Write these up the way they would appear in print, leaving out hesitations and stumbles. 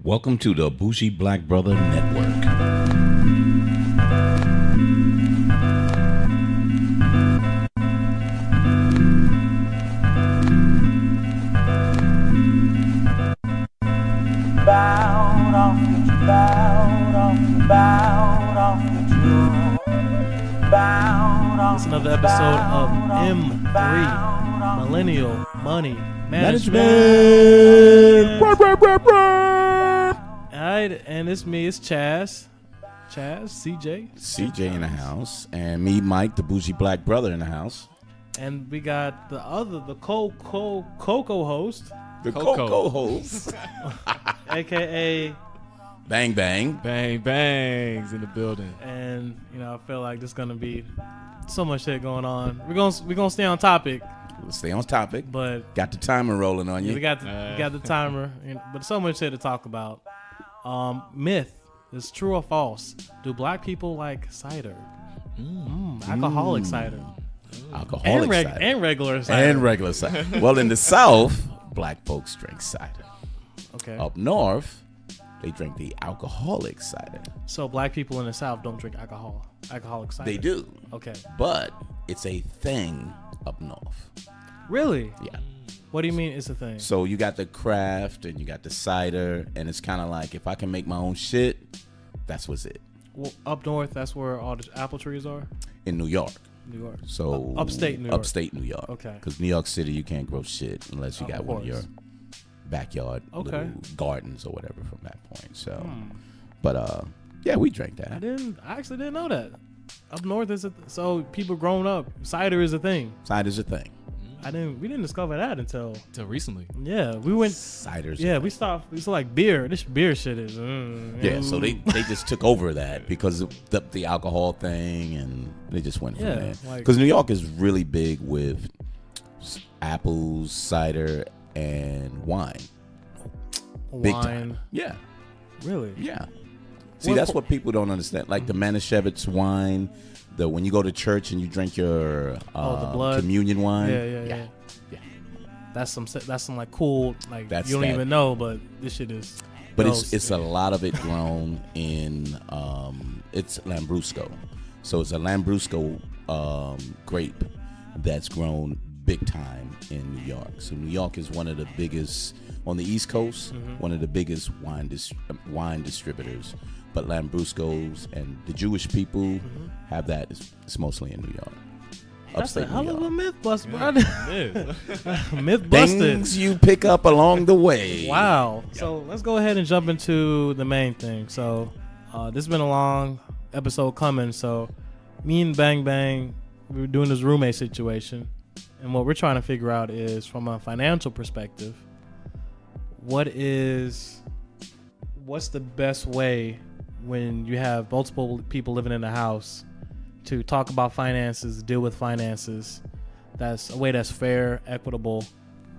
Welcome to the Bougie Black Brother Network. Bowed off with you, bowed off, bowed off with you, bowed off. It's another episode of M3 Millennial Money Management. Alright, and it's me, it's Chaz, CJ, in the house, and me, Mike, the Bougie Black Brother in the house. and we got the Coco host, The Coco host. aka, Bang Bang. Bang bangs in the building. and I feel like there's gonna be so much shit going on. We're gonna stay on topic, Let's stay on topic. but Got the timer rolling on you. we got the timer, but so much shit to talk about. Myth is true or false? Do black people like cider? Alcoholic cider Alcoholic cider. and regular cider. And regular cider. Well, in the South, black folks drink cider. Okay, Up north, they drink the alcoholic cider. so black people in the South don't drink alcoholic cider. They do, Okay, but it's a thing up north. really? Yeah. What do you mean it's a thing? So you got the craft and you got the cider, and it's kind of like if I can make my own shit, that's what's it. Well, up north, that's where all the apple trees are. In New York. New York. So Upstate New York. Upstate New York. Okay. Because New York City, you can't grow shit unless you got Of one of your course. backyard Okay. little gardens or whatever from that point. So, but yeah, we drank I that. actually didn't know that. Up north is so people growing up, cider is a thing. Cider's a thing. We didn't discover that until Recently. we went. Cider's Yeah, a we thing. stopped. It's like beer. This beer shit is. Yeah, so they just took over that because of the alcohol thing, and they just went from Yeah, there. like- Because New York is really big with apples, cider, and wine. Big wine. time. Yeah, Really? yeah. See, What- that's what people don't understand. Like the Manischewitz wine, when you go to church and you drink your the blood. communion wine. Yeah. That's some like cool, like That's you don't that. even know, but this shit is. But gross. it's a lot of it grown in it's Lambrusco. So it's a Lambrusco grape that's grown big time in New York. So New York is one of the biggest on the East Coast, one of the biggest wine distributors. But Lambruscos and the Jewish people have that. It's mostly in New York. That's a Upstate hell New of a York. myth bust, bro. Yeah. Myth busted. Things you pick up along the way. Wow. So let's go ahead and jump into the main thing. So this has been a long episode coming. So me and Bang Bang, we were doing this roommate situation. And what we're trying to figure out is from a financial perspective, what's the best way when you have multiple people living in the house to talk about finances, deal with finances. That's a way that's fair, equitable,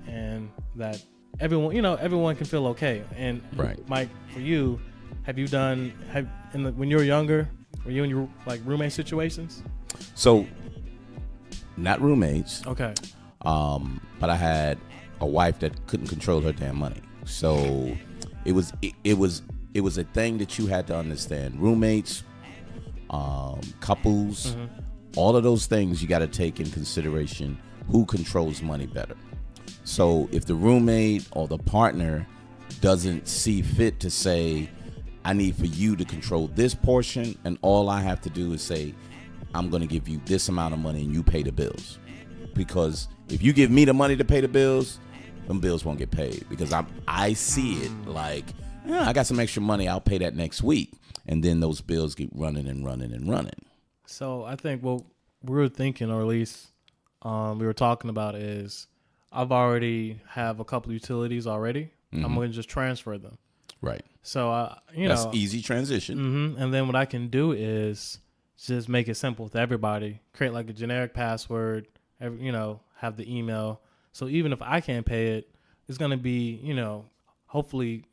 and that everyone can feel okay. And Right. Mike, for you, when you were younger, were you in your like roommate situations? So, not roommates. Okay. But I had a wife that couldn't control her damn money. So it was a thing that you had to understand. Roommates, couples, all of those things you got to take in consideration. Who controls money better? So if the roommate or the partner doesn't see fit to say, I need for you to control this portion, and all I have to do is say, I'm going to give you this amount of money and you pay the bills. Because if you give me the money to pay the bills, them bills won't get paid. Because I see it like, I got some extra money, I'll pay that next week. And then those bills get running and running and running. So I think what we were thinking, or at least we were talking about, is I've already have a couple utilities already. I'm going to just transfer them. Right. So That's easy transition. And then what I can do is just make it simple with everybody. Create like a generic password. Have the email. So even if I can't pay it, it's going to be hopefully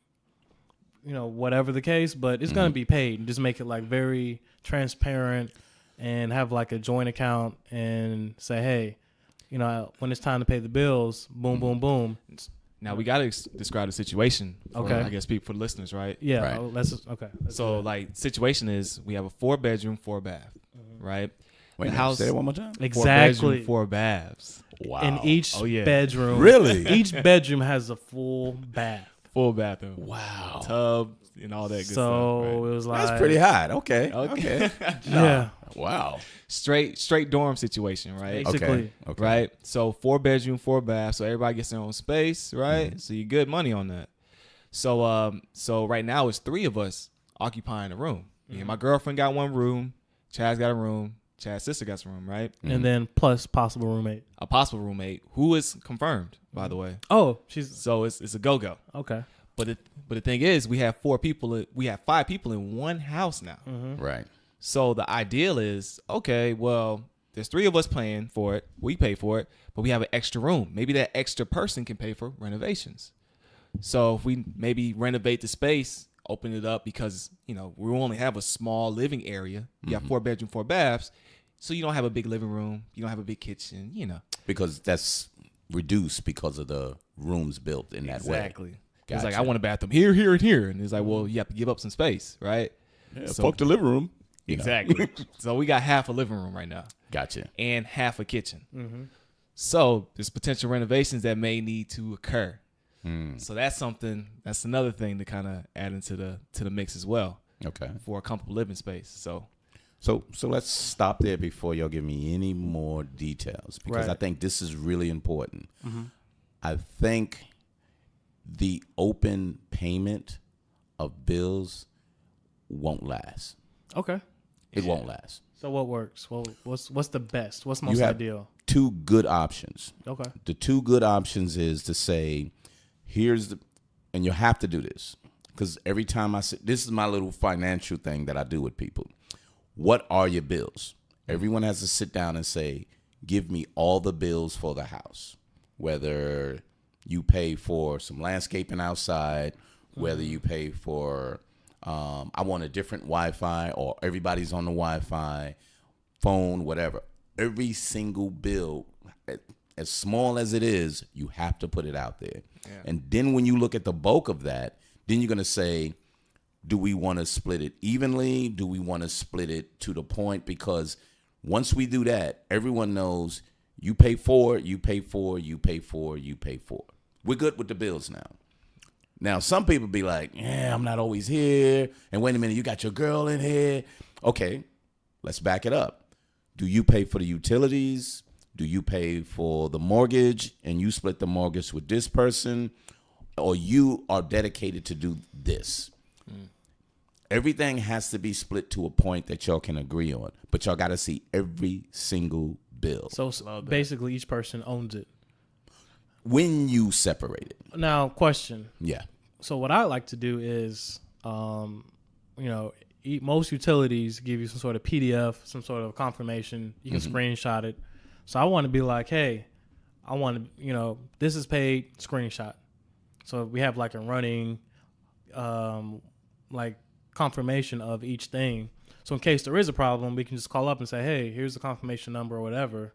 whatever the case, but it's going to be paid. Just make it like very transparent and have like a joint account and say, hey, when it's time to pay the bills, boom, boom, boom. Now we gotta describe the situation. For, Okay. I guess for the listeners, right? Yeah. Right. Let's So like situation is we have a 4-bedroom, 4-bath, right? Wait, The no, house say it one more time. exactly 4-bedroom, 4 baths, Wow. in each Oh, yeah. bedroom. Really? Each bedroom has a full bath. full bathroom, Wow. tub, and all that good So stuff. it Right? was like That's pretty hot. Okay. Okay. Yeah. Wow. Straight dorm situation, right? Basically. Okay. Okay. Right. So 4-bedroom, 4-bath. So everybody gets their own space, right? So you get money on that. So right now it's 3 of us occupying a room. Me and my girlfriend got one room. Chaz got a room. Chaz's sister got a room, right? And then plus possible roommate. A possible roommate who is confirmed, by the way. Oh, she's So it's a go. okay. But the thing is, we have 5 people in one house now. Right. So the ideal is, okay, well, there's 3 of us paying for it. We pay for it, but we have an extra room. Maybe that extra person can pay for renovations. So if we maybe renovate the space, open it up because, we only have a small living area. You have 4-bedroom, 4 baths. So you don't have a big living room. You don't have a big kitchen, Because that's reduced because of the rooms built in that way. Exactly. It's like, Gotcha. I want a bathroom here, here, and here. And it's like, well, you have to give up some space, right? Yeah, So- fuck the living room. You know. Exactly. So we got half a living room right now Gotcha. and half a kitchen. So there's potential renovations that may need to occur. So that's another thing to kind of add into the mix as well Okay. for a comfortable living space. So So let's stop there before y'all give me any more details because Right. I think this is really important. I think the open payment of bills won't last. Okay. It won't last. So what works? Well, what's the best? What's You most have ideal? 2 good options. Okay. The 2 good options is to say, and you have to do this because every time I say, this is my little financial thing that I do with people. What are your bills? Everyone has to sit down and say, give me all the bills for the house, whether you pay for some landscaping outside, whether you pay for, I want a different Wi-Fi or everybody's on the Wi-Fi, phone, whatever. Every single bill, as small as it is, you have to put it out there. Yeah. And then when you look at the bulk of that, then you're going to say, do we want to split it evenly? Do we want to split it to the point? Because once we do that, everyone knows you pay for it, you pay for it, you pay for it, you pay for it. We're good with the bills now. Now, some people be like, yeah, I'm not always here. And wait a minute, you got your girl in here. Okay, let's back it up. Do you pay for the utilities? Do you pay for the mortgage and you split the mortgage with this person? Or you are dedicated to do this? Everything has to be split to a point that y'all can agree on. But y'all got to see every single bill So basically, each person owns it. when you separate it. Now, question. Yeah. So what I like to do is, most utilities give you some sort of PDF, some sort of confirmation. You can screenshot it. So I want to be like, hey, I want to, this is paid, screenshot. So we have like a running, confirmation of each thing. So in case there is a problem, we can just call up and say, hey, here's the confirmation number or whatever.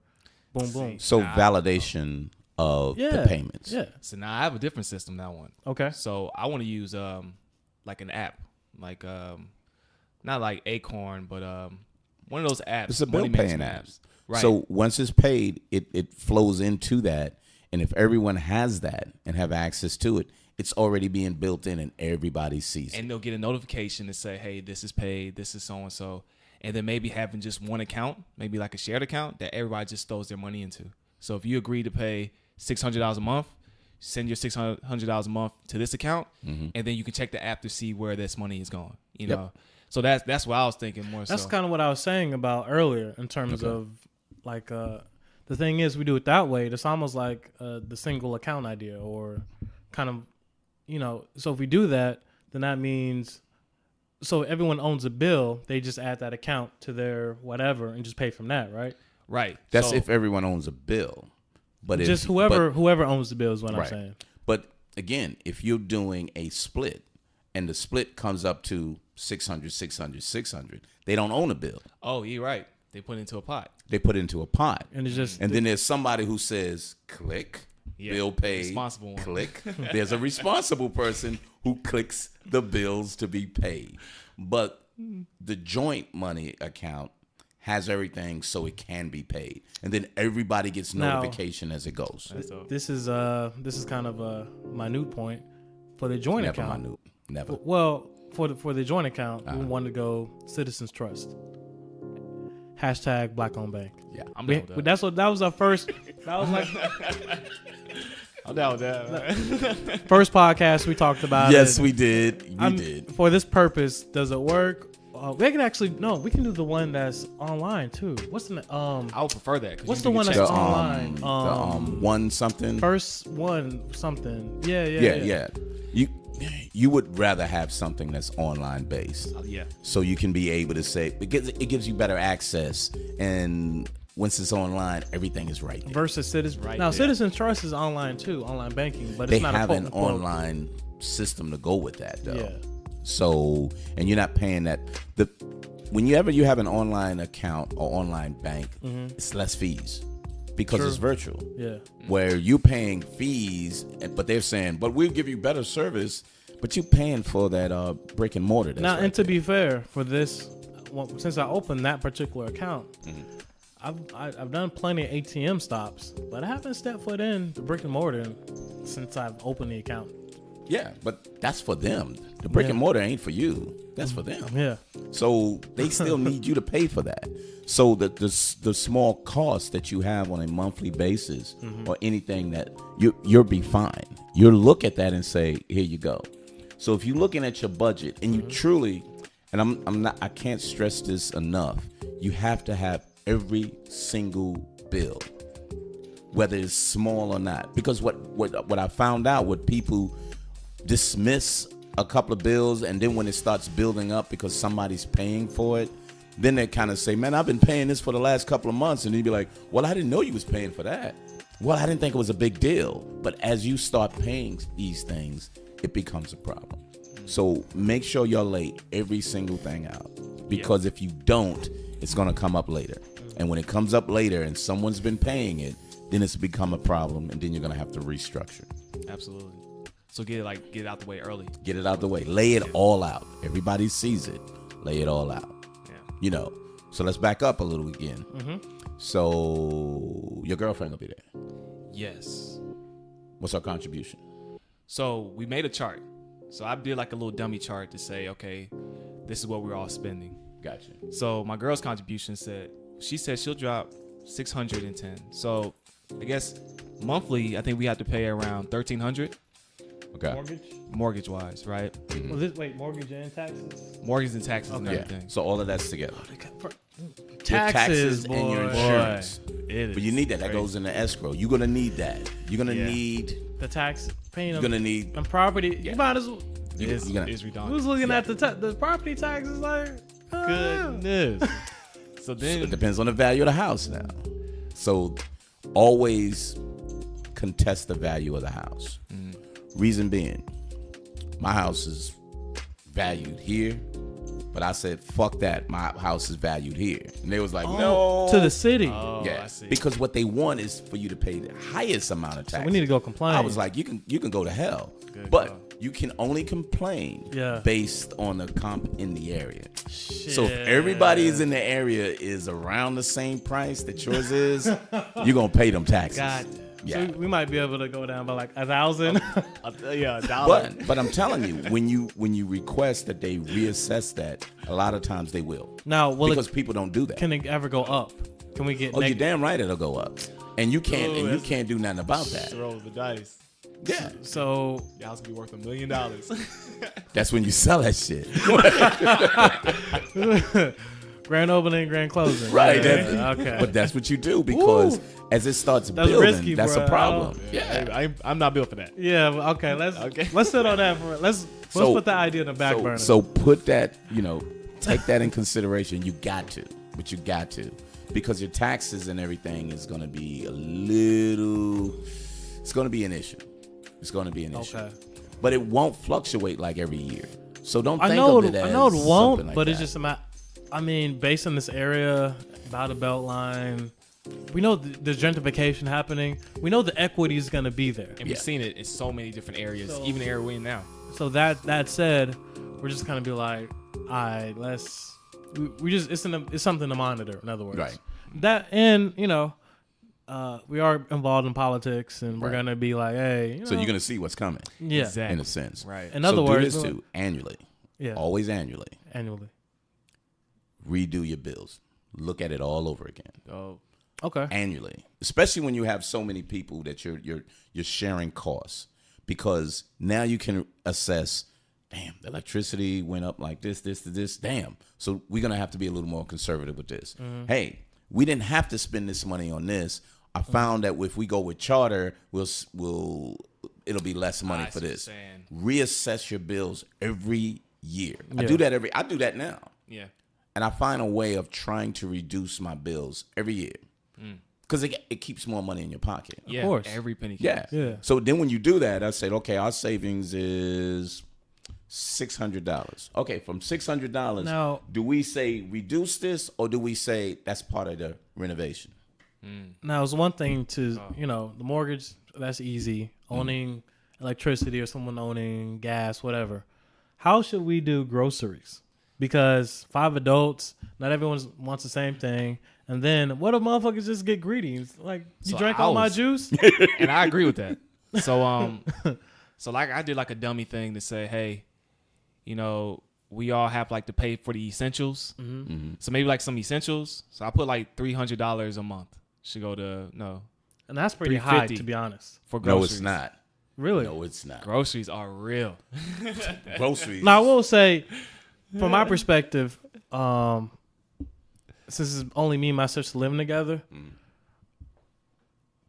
Boom, boom. So validation of the payments. Yeah. So now I have a different system now. Okay. So I want to use like an app, like not like Acorn, but one of those apps. It's a bill money paying management apps. Right. So once it's paid, it flows into that. And if everyone has that and have access to it, it's already being built in and everybody sees it. And they'll get a notification to say, hey, this is paid, this is so-and-so. And then maybe having just one account, maybe like a shared account that everybody just throws their money into. So if you agree to pay $600 a month, send your $600 a month to this account, and then you can check the app to see where this money is going. You know, so that's what I was thinking more. That's so. kind of what I was saying about earlier in terms of like the thing is we do it that way. It's almost like the single account idea or kind of, so if we do that, then that means so everyone owns a bill. They just add that account to their whatever and just pay from that, right? Right. That's so, if everyone owns a bill. But Just whoever owns the bill is what I'm saying. But again, if you're doing a split and the split comes up to 600, 600, 600, they don't own a bill. Oh, you're right. They put it into a pot. They put it into a pot. And it's just And then there's somebody who says, click, Yeah, bill paid, responsible one. click. There's a responsible person who clicks the bills to be paid. But the joint money account has everything so it can be paid, and then everybody gets Now- notification as it goes. This is kind of a minute point for the joint Never account. minute. Never. Well, for the joint account, Uh-huh. we want to go Citizens Trust. Hashtag Black Owned Bank. Yeah. I'm We, down with that. that was our first. That was like I'm down with that. first podcast we talked about. Yes, it. we did. We did. For this purpose, does it work? We can actually we can do the one that's online too. What's the I would prefer that. 'cause What's you the can one check- that's The, online? one something. First one something. Yeah. Yeah. You would rather have something that's online based, Yeah. so you can be able to say it gives you better access, and once it's online, everything is right there. Versus Citizens. Right Now, there. Citizens Trust is online too, online banking, but They it's not have a an online system to go with that though. Yeah. So, and you're not paying that. Whenever you have an online account or online bank, it's less fees because it's virtual. Yeah. Where you're paying fees, but they're saying, but we'll give you better service, but you're paying for that brick and mortar. That's Now, right and to there. be fair, for this, since I opened that particular account, I've done plenty of ATM stops, but I haven't stepped foot in the brick and mortar since I've opened the account. Yeah, but that's for them. The brick and mortar ain't for you. That's for them. Yeah. So they still need you to pay for that. So the small cost that you have on a monthly basis or anything that you'll be fine. You'll look at that and say, here you go. So if you're looking at your budget and you truly, and I can't stress this enough, you have to have every single bill, whether it's small or not. Because what I found out, what people dismiss a couple of bills, and then when it starts building up because somebody's paying for it, then they kind of say, man, I've been paying this for the last couple of months. And you'd be like, well, I didn't know you was paying for that. Well, I didn't think it was a big deal. But as you start paying these things, it becomes a problem. So make sure y'all lay every single thing out, because if you don't, it's going to come up later. And when it comes up later and someone's been paying it, then it's become a problem, and then you're going to have to restructure. Absolutely. So get it out the way early. Get it out the way. Lay it all out. Everybody sees it. Lay it all out. Yeah. So let's back up a little again. So your girlfriend will be there. Yes. What's her contribution? So we made a chart. So I did like a little dummy chart to say, okay, this is what we're all spending. Gotcha. So my girl's contribution she said she'll drop 610. So I guess monthly, I think we have to pay around 1,300 Okay. mortgage wise, right? Well, wait, mortgage and taxes? Mortgage and taxes and Yeah. everything. So all of that's together. Taxes, your taxes and your boy. insurance. It But you need that. That goes in the escrow. You're gonna need that. You're gonna Yeah. need. The tax paying You're gonna need. and property. Yeah. You might as well. It's you're gonna- Who's redundant. looking at the property taxes like? Goodness. So So it then, depends on the value of the house now. So always contest the value of the house. Reason being, my house is valued here, but I said, fuck that. My house is valued here. And they was like, no. To the city. oh, Yeah, I see. because what they want is for you to pay the highest amount of taxes. we need to go complain. I was like, you can go to hell, Good but God. you can only complain Yeah. based on the comp in the area. Shit. So if everybody is in the area is around the same price that yours is, you're gonna pay them taxes. God. Yeah. So we might be able to go down by like 1,000. Yeah, $1. But I'm telling you, when you request that they reassess that, a lot of times they will. Now, will Because it, people don't do that. can it ever go up? Can we get? Oh, you're damn right it'll go up. And you can't do nothing about that. Roll the dice. Yeah. So Your house could be worth $1 million. That's when you sell that shit. grand opening, grand closing. Right. Yeah, that's- okay. But that's what you do, because as it starts That's building, risky, that's bruh. a problem. Yeah. I'm not built for that. Yeah. Okay. Let's sit on that for. Let's So- put that idea in the back burner. So put that, take that in consideration. You got to, because your taxes and everything is going to be it's going to be an issue. It's going to be an issue. Okay. But it won't fluctuate like every year. So don't I think know of it. it as I know it won't. something like But it's that. just about. I mean, based on this area, by the Beltline, we know there's gentrification happening. We know the equity is going to be there. And we've seen it in so many different areas, So- even the area we're in now. So that said, we're just gonna be like, all right, we just it's something to monitor. In other words, Right. That, and we are involved in politics, and we're Right. gonna be like, hey, So you're gonna see what's coming, yeah, Exactly. in a sense. Right. In other so words, do this too annually. yeah, Always annually. annually. Redo your bills. Look at it all over again. Oh, Okay. Annually, especially when you have so many people that you're sharing costs, because now you can assess. Damn, the electricity went up like this. Damn. So we're gonna have to be a little more conservative with this. Hey, we didn't have to spend this money on this. I found that if we go with charter, it'll be less money I for see what this. you're saying. Reassess your bills every year. Yeah. I do that now. yeah. And I find a way of trying to reduce my bills every year. Because it keeps more money in your pocket. Yeah. course. Every penny Yeah. counts. Yeah. So then when you do that, I said, okay, our savings is $600. Okay, from $600, Now- do we say reduce this, or do we say that's part of the renovation? Now, it's one thing to the mortgage. That's easy. Owning electricity or someone owning gas, whatever. How should we do groceries? Because 5 adults, not everyone wants the same thing. And then what if motherfuckers just get greedy? It's like, you So drank I all my was- juice? And I agree with that. So so like I did like a dummy thing to say, hey, we all have like to pay for the essentials. So maybe like some essentials. So I put like $300 a month should go to And that's pretty high, $350. to be honest. for No, groceries. it's not. Really? No, it's not. Groceries are real. Groceries. Now, I will say, from my perspective, since it's only me and my sister living together,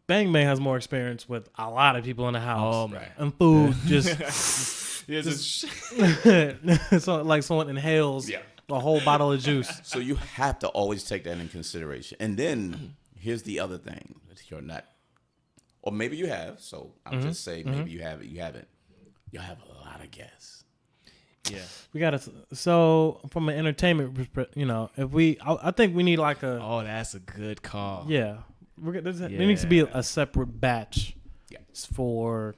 Bang Bang has more experience with a lot of people in the house. Oh, man. And food just, Yeah, just so, like someone inhales a whole bottle of juice. So you have to always take that in consideration. And then here's the other thing that you're not, or maybe you have. So I'll just say maybe you have it. You haven't. You'll have a lot of guests. yeah. We got to, so from an entertainment perspective, I think we need like a, Oh, that's a good call. yeah. There needs to be a separate batch Yeah. for,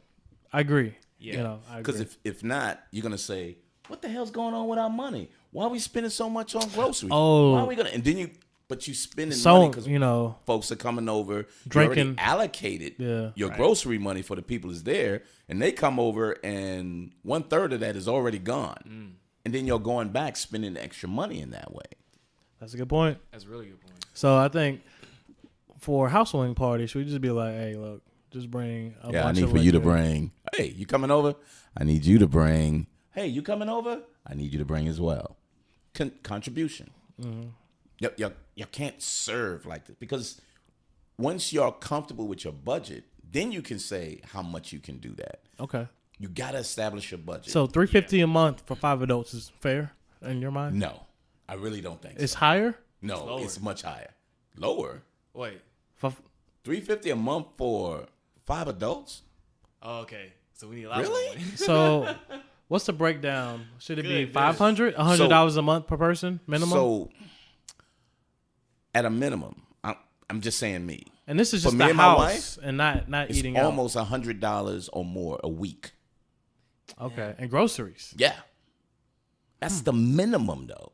I agree. Yeah. I Because agree. if not, you're gonna say, "What the hell's going on with our money? Why are we spending so much on groceries? Oh. Why are we gonna?" And then you spending money So, because folks are coming over. Drinking. You already allocated your grocery money for the people that's there, and they come over, and 1/3 of that is already gone. And then you're going back spending extra money in that way. that's a good point. That's a really good point. So I think for housewarming parties, should we just be like, hey, look, just bring a bunch I need of for you to liquor. bring. Hey, you coming over? I need you to bring. Hey, you coming over? I need you to bring as well. Contribution. You can't serve like this, because once you're comfortable with your budget, then you can say how much you can do that. Okay. You gotta establish your budget. So $350 a month for 5 adults is fair in your mind? no, I really don't think It's so. higher? No, it's much higher. Lower. Wait. For, $350 a month for 5 adults. Oh, okay. So we need a lot Really? more money. so what's the breakdown? Should it be Good, $500? $100 a month per person minimum? So at a minimum, I'm just saying me. And this is for just me the and my house wife, and not It's eating out. almost $100 or more a week. Okay. And groceries. Yeah, that's the minimum though.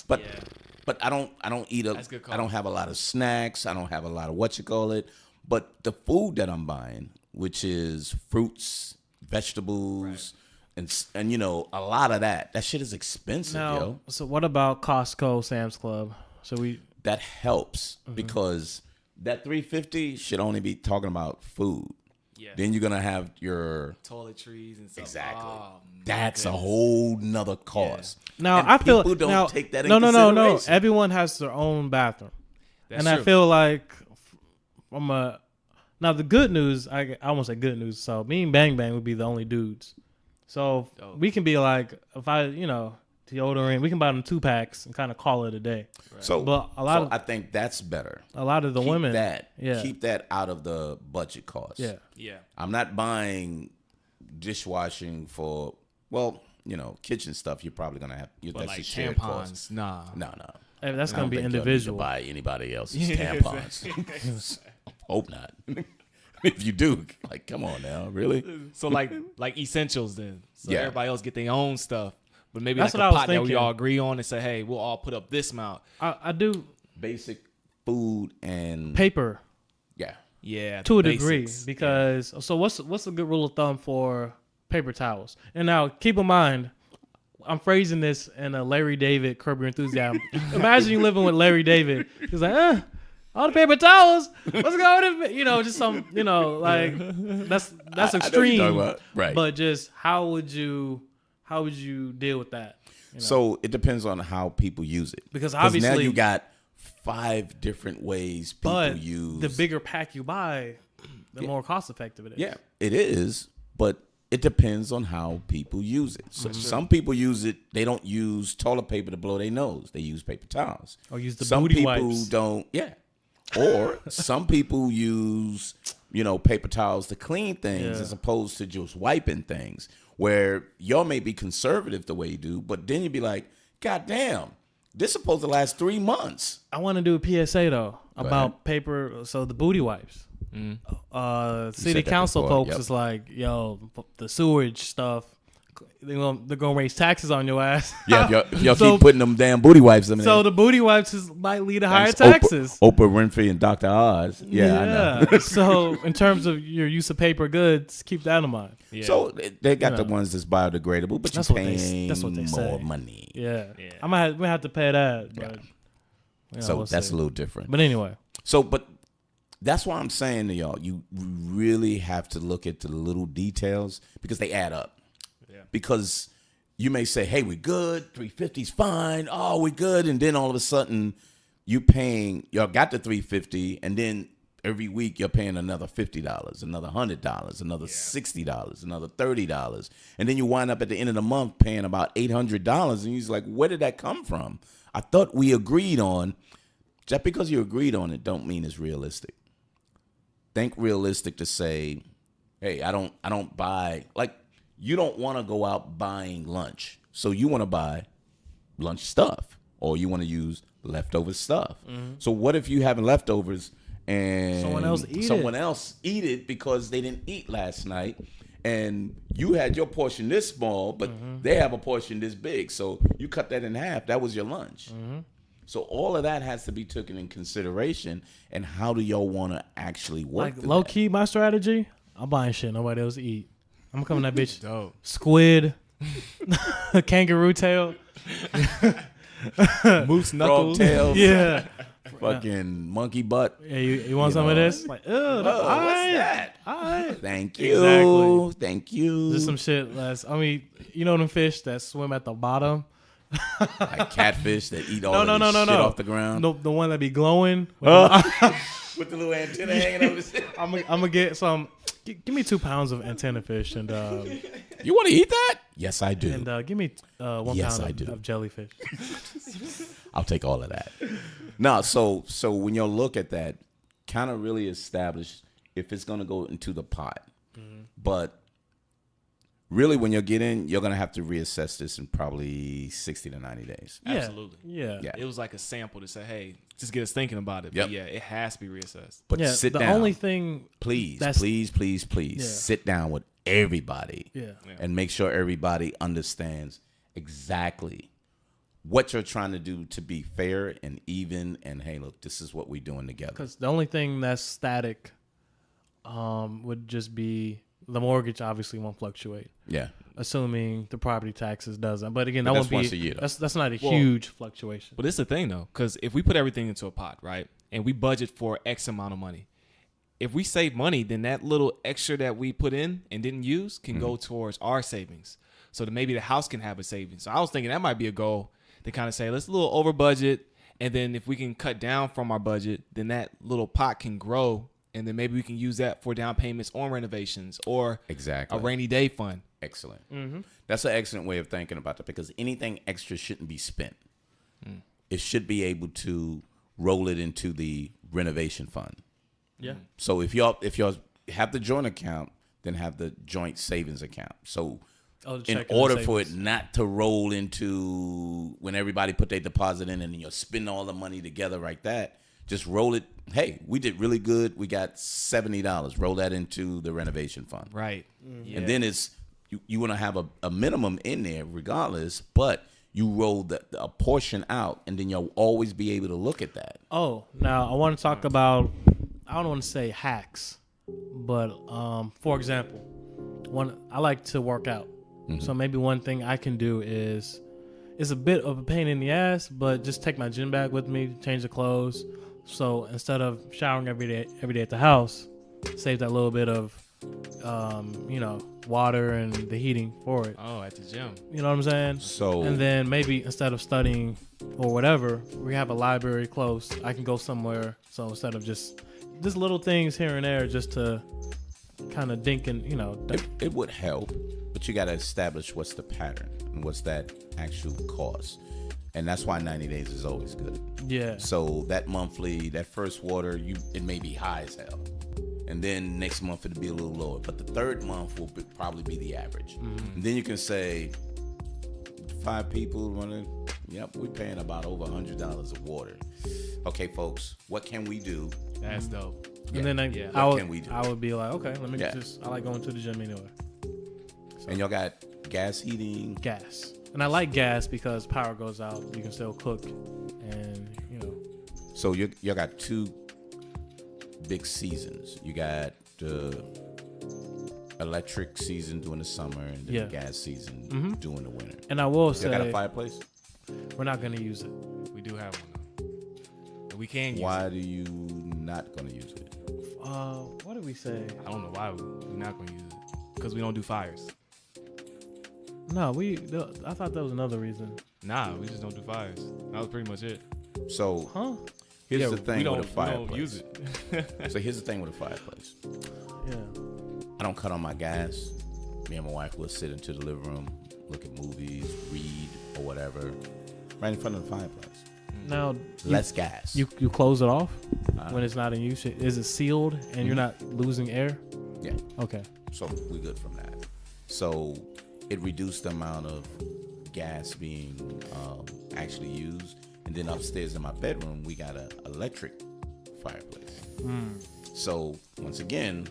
But I don't eat That's a good call. I don't have a lot of snacks. I don't have a lot of But the food that I'm buying, which is fruits, vegetables, and a lot of that shit is expensive, Now, yo. so what about Costco, Sam's Club? So we That helps because that $350 should only be talking about food. Yeah. Then you're gonna have your Toiletries and stuff. exactly. Oh, my That's a goodness. whole nother cost. now And I feel people don't now, take that. no, in no, no, no. consideration. Everyone has their own bathroom, That's and I true. feel like now the good news. I almost say good news. So me and Bang Bang would be the only dudes. So Oh. we can be like, if I deodorant, we can buy them 2-packs and kind of call it a day. So, But a lot of- I think that's better. A lot of the Keep women, that, keep that out of the budget cost. yeah. Yeah. I'm not buying dishwashing for kitchen stuff. You're probably gonna have. But That's like a shared tampons, cost. nah. No. Hey, that's I gonna don't be think y'all need to individual. buy anybody else's Yeah, tampons. Hope not. If you do, like, come on now, really? So like essentials then. So Yeah. everybody else get their own stuff. But maybe That's like what I a was pot that we thinking. all agree on and say, hey, we'll all put up this amount. I do Basic food and paper yeah. Yeah. to a basics. degree because so what's a good rule of thumb for paper towels? And now keep in mind, I'm phrasing this in a Larry David Curb Your Enthusiasm. Imagine you living with Larry David. He's like, all the paper towels. What's going on? You know, just some, you know, like that's I know what you're extreme. talking about. Right. But just how would you deal with that? You know? So it depends on how people use it. Because now obviously- you got 5 different ways people but use. the bigger pack you buy, the more cost effective it is. Yeah, it is, but it depends on how people use it. So some people use it, they don't use toilet paper to blow their nose. They use paper towels. Or use the some booty people wipes. don't, yeah. Or some people use, paper towels to clean things Yeah. as opposed to just wiping things. Where y'all may be conservative the way you do, but then you'd be like, God damn, this is supposed to last 3 months. I want to do a PSA though ahead. about paper. So the booty wipes. said City that council before, folks yep. is like, yo, the sewage stuff. They're gonna raise taxes on your ass. Yeah, if y'all So- keep putting them damn booty wipes in there. So the booty wipes might lead to higher Thanks, taxes. Oprah Winfrey and Dr. Oz. Yeah, I know. So in terms of your use of paper goods, keep that in mind. Yeah. So they got the You know. ones that's biodegradable, but That's you're what they- paying that's what they more say. money. Yeah, Yeah. I might have to pay that. But, So we'll that's see. a little different. But anyway, So, but that's why I'm saying to y'all, you really have to look at the little details because they add up. Yeah. Because you may say, hey, we're good, 350's fine, oh, we're good. And then all of a sudden, y'all got the 350, and then every week you're paying another $50, another $100, another $60, another $30. And then you wind up at the end of the month paying about $800. And you're like, where did that come from? I thought we agreed on. Just because you agreed on it don't mean it's realistic. Think realistic to say, hey, I don't buy, like, you don't want to go out buying lunch. So you want to buy lunch stuff or you want to use leftover stuff. So what if you having leftovers and Someone else eat it because they didn't eat last night and you had your portion this small, but they have a portion this big. So you cut that in half. That was your lunch. So all of that has to be taken in consideration. And how do y'all want to actually work? like through low that? key, my strategy: I'm buying shit nobody else eat. I'm coming that bitch Dope. squid, kangaroo tail, Moose Frog knuckles. tails, yeah. fucking monkey butt. Yeah, you want You some of know, this? Like, Oh, what's that? Alright. Thank you. Exactly. Thank you. Just some shit less. I mean, you know them fish that swim at the bottom? Like catfish that eat all No, of no, this no, shit no. off the ground. The one that be glowing. With the little antenna hanging over the shit. I'm gonna get some. Give me 2 pounds of antenna fish and You want to eat that? Yes, I do. give me 1 Yes, pound I do. of jellyfish. I'll take all of that. No, so when you look at that, kind of really establish if it's going to go into the pot. But really, when you get in, you're going to have to reassess this in probably 60 to 90 days. Yeah. Absolutely. Yeah. Yeah. It was like a sample to say, hey, just get us thinking about it. Yep. But yeah, it has to be reassessed. But Yeah, sit the down. only thing, please, that's- please, Yeah. sit down with everybody yeah, and make sure everybody understands exactly what you're trying to do to be fair and even. And hey, look, this is what we're doing together. because the only thing that's static, would just be the mortgage. Obviously, won't fluctuate, Yeah. assuming the property taxes doesn't. But again, But that that's won't once be. a year, though. That's not a Well, huge fluctuation. But it's the thing though, because if we put everything into a pot, right, and we budget for X amount of money, if we save money, then that little extra that we put in and didn't use can go towards our savings. So that maybe the house can have a savings. So I was thinking that might be a goal to kind of say, let's a little over budget. And then if we can cut down from our budget, then that little pot can grow. And then maybe we can use that for down payments on renovations or Exactly. a rainy day fund. Excellent. That's an excellent way of thinking about that because anything extra shouldn't be spent. It should be able to roll it into the renovation fund. Yeah. So if y'all have the joint account, then have the joint savings account. So Oh, the in checking and order for it savings. not to roll into when everybody put their deposit in and then you'll spend all the money together like that. Just roll it. Hey, we did really good. We got $70. Roll that into the renovation fund. Right. And then it's you want to have a minimum in there regardless, but you roll a portion out, and then you'll always be able to look at that. Oh, now I want to talk about. I don't want to say hacks, but for example, I like to work out. So maybe one thing I can do is, it's a bit of a pain in the ass, but just take my gym bag with me, change the clothes. So instead of showering every day at the house, save that little bit of, water and the heating for it. Oh, at the gym. You know what I'm saying? So And then maybe instead of studying or whatever, we have a library close. I can go somewhere. So instead of just little things here and there, just to kind of dink and it would help, but you got to establish what's the pattern and what's that actual cost. And that's why 90 days is always good. yeah. So that monthly, that first water, it may be high as hell. And then next month it'll be a little lower. But the third month will probably be the average. And then you can say, 5 people running, yep, we're paying about over $100 of water. Okay, folks, what can we do? That's dope. And then What can we do? I would be like, okay, let me Yeah. I like going to the gym anyway. And y'all got gas heating. Gas. And I like gas because power goes out. You can still cook and, So y'all got 2 big seasons. You got the electric season during the summer and then Yeah. the gas season during the winter. And I will Y'all say, got a fireplace? we're not going to use it. We do have one though. And we can use Why it. do you not going to use it? What did we say? I don't know why we're not going to use it. Because we don't do fires. No, I thought that was another reason. Nah, we just don't do fires. That was pretty much it. So Huh? here's Yeah, the thing with a we fireplace. don't use it. So here's the thing with a fireplace. Yeah. I don't cut on my gas. Me and my wife will sit into the living room, look at movies, read, or whatever, right in front of the fireplace. Now, Less gas. you close it off when it's not in use. Is it sealed and you're not losing air? Yeah. Okay. So we're good from that. So it reduced the amount of gas being actually used. And then upstairs in my bedroom, we got an electric fireplace. So once again,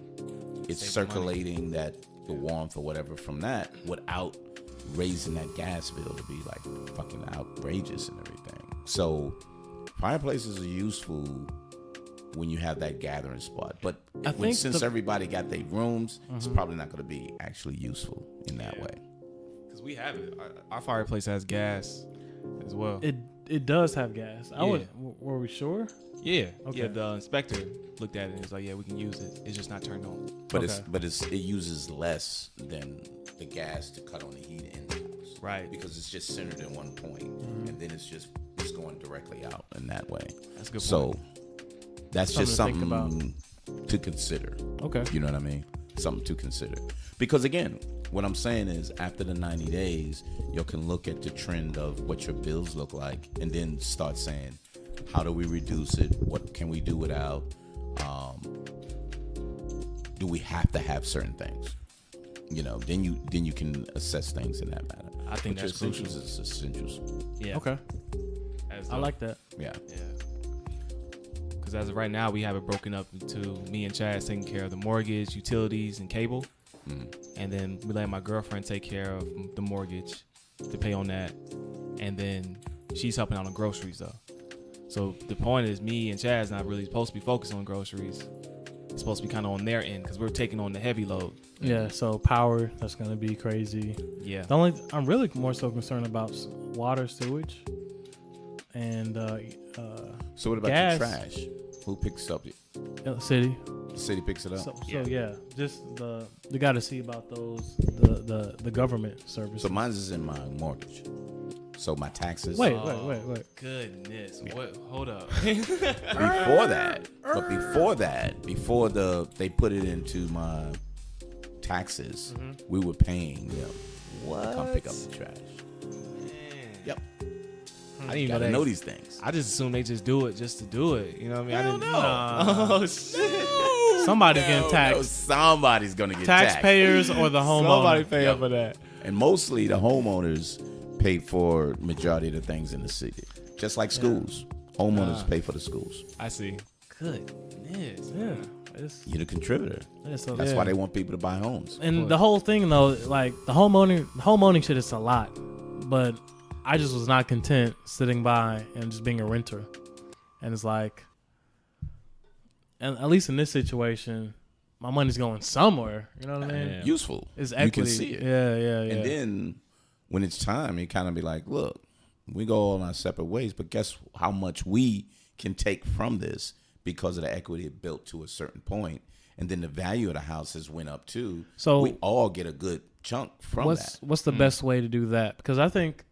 it's Save the money. circulating the warmth or whatever from that without raising that gas bill to be like fucking outrageous and everything. So fireplaces are useful when you have that gathering spot, but since everybody got their rooms, it's probably not going to be actually useful in that way. Because we have it. Our fireplace has gas as well. It does have gas. Were we sure? Yeah. Okay. Yeah, the inspector looked at it and was like, yeah, we can use it. It's just not turned on. But Okay. it uses less than the gas to cut on the heat in the house, Right. because it's just centered in one point, and then it's going directly out in that way. That's a good So point. that's just Something to think something to consider. Okay. You know what I mean? Something to consider. Because again, what I'm saying is after the 90 days, you can look at the trend of what your bills look like and then start saying, how do we reduce it? What can we do without? Do we have to have certain things? Then you can assess things in that matter. I think But that's your crucial. essentials is essentials. Yeah. Okay. That's I dope. like that. Yeah. Yeah. Because as of right now, we have it broken up into me and Chaz taking care of the mortgage, utilities, and cable. And then we let my girlfriend take care of the mortgage to pay on that. And then she's helping out on groceries, though. So the point is, me and Chaz not really supposed to be focused on groceries. It's supposed to be kind of on their end because we're taking on the heavy load. Yeah. So power, that's gonna be crazy. Yeah. I'm really more so concerned about water, sewage, and So what about gas. your trash? Who picks up it? city. The city picks it up. So Yeah. yeah, just you got to see about those the government services. So mine's is in my mortgage. So my taxes. Wait. Goodness. What? Hold up. Before they put it into my taxes, we were paying them to come pick up the trash. Yep. I didn't even Gotta know know they. these things. I just assume they just do it just to do it. You know what I mean? I didn't know. Oh shit! Somebody's getting taxed. Somebody's gonna get taxed. Taxpayers or the homeowner. Somebody pay up for that. And mostly the homeowners pay for majority of the things in the city. Just like schools. Homeowners pay for the schools. I see. Goodness. Yeah. It's, You're the contributor. yeah, so That's why they want people to buy homes. And the whole thing though, like the homeowning shit is a lot, but I just was not content sitting by and just being a renter. And it's like, and at least in this situation, my money's going somewhere. You know what I mean? Yeah. Useful. It's equity. You can see it. Yeah. And then when it's time, you kind of be like, look, we go all our separate ways, but guess how much we can take from this because of the equity it built to a certain point. And then the value of the house has went up too. So we all get a good chunk from that. What's the best way to do that? Because I think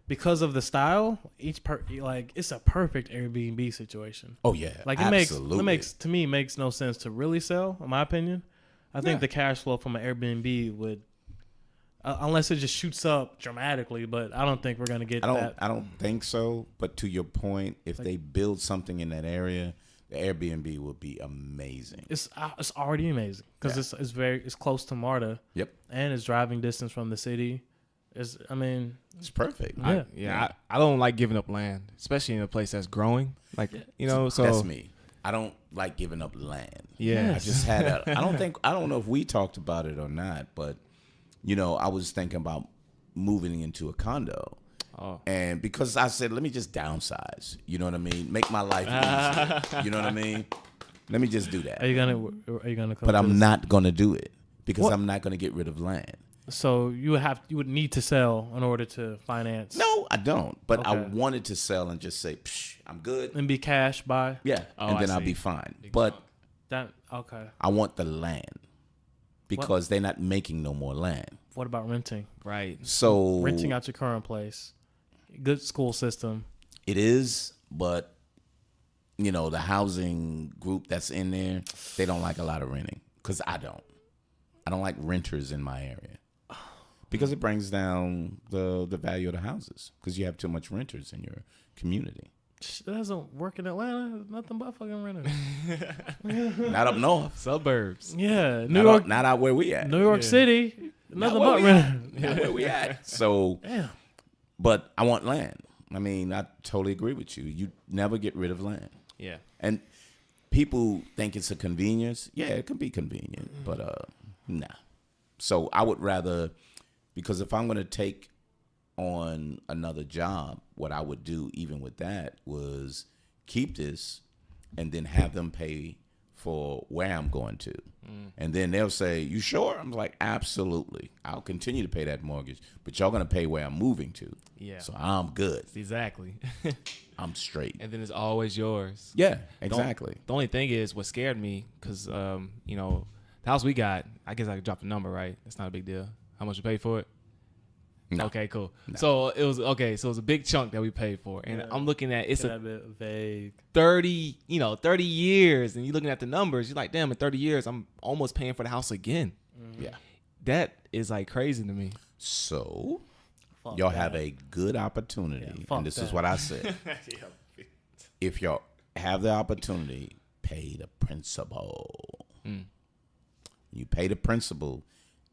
because of the style, like it's a perfect Airbnb situation. Oh yeah, Like absolutely. it makes no sense to really sell, in my opinion. I think the cash flow from an Airbnb would, unless it just shoots up dramatically, but I don't think we're gonna get that. I don't think so. But to your point, if they build something in that area, the Airbnb will be amazing. It's already amazing because it's close to MARTA. Yep, And it's driving distance from the city. it's perfect. Yeah. I don't like giving up land, especially in a place that's growing. Like, so That's me. I don't like giving up land. Yeah. I just had I don't know if we talked about it or not, but I was thinking about moving into a condo. Oh. And because I said, let me just downsize. You know what I mean? Make my life easier. You know what I mean? Let me just do that. Are you gonna come? But to I'm this? not gonna do it because What? I'm not gonna get rid of land. So you would need to sell in order to finance. No, I don't. But I Okay. wanted to sell and just say, Psh, I'm good. And be cash buy. Yeah. Oh, and then I I'll see. be fine. Big But chunk. That okay. I want the land because they're not making no more land. What about renting? Right. So Renting out your current place. Good school system. it is, but the housing group that's in there, they don't like a lot of renting because I don't. I don't like renters in my area because it brings down the value of the houses because you have too much renters in your community. It doesn't work in Atlanta. Nothing but fucking renters. Not up north. Suburbs. Yeah, Not out, not out where we at. New York City. Not Nothing where but we at. renters. Not where we at. So, Damn. but I want land. I mean, I totally agree with you. You never get rid of land. Yeah. And people think it's a convenience. Yeah, it can be convenient, but nah. So I would rather, because if I'm going to take on another job, what I would do even with that was keep this and then have them pay for where I'm going to. And then they'll say, you sure? I'm like, absolutely. I'll continue to pay that mortgage, but y'all going to pay where I'm moving to. Yeah. So I'm good. Exactly. I'm straight. And then it's always yours. Yeah, exactly. The only thing is what scared me because, the house we got, I guess I could drop the number, right? That's not a big deal. How much you paid for it? No. Okay, cool. No. So it was a big chunk that we paid for. And I'm looking at it's It's a a bit vague. 30 years, and you're looking at the numbers, you're like, damn, in 30 years, I'm almost paying for the house again. Yeah. That is like crazy to me. So Fuck y'all that. have a good opportunity, Yeah, fuck and this is that. what I said. If y'all have the opportunity, pay the principal. You pay the principal,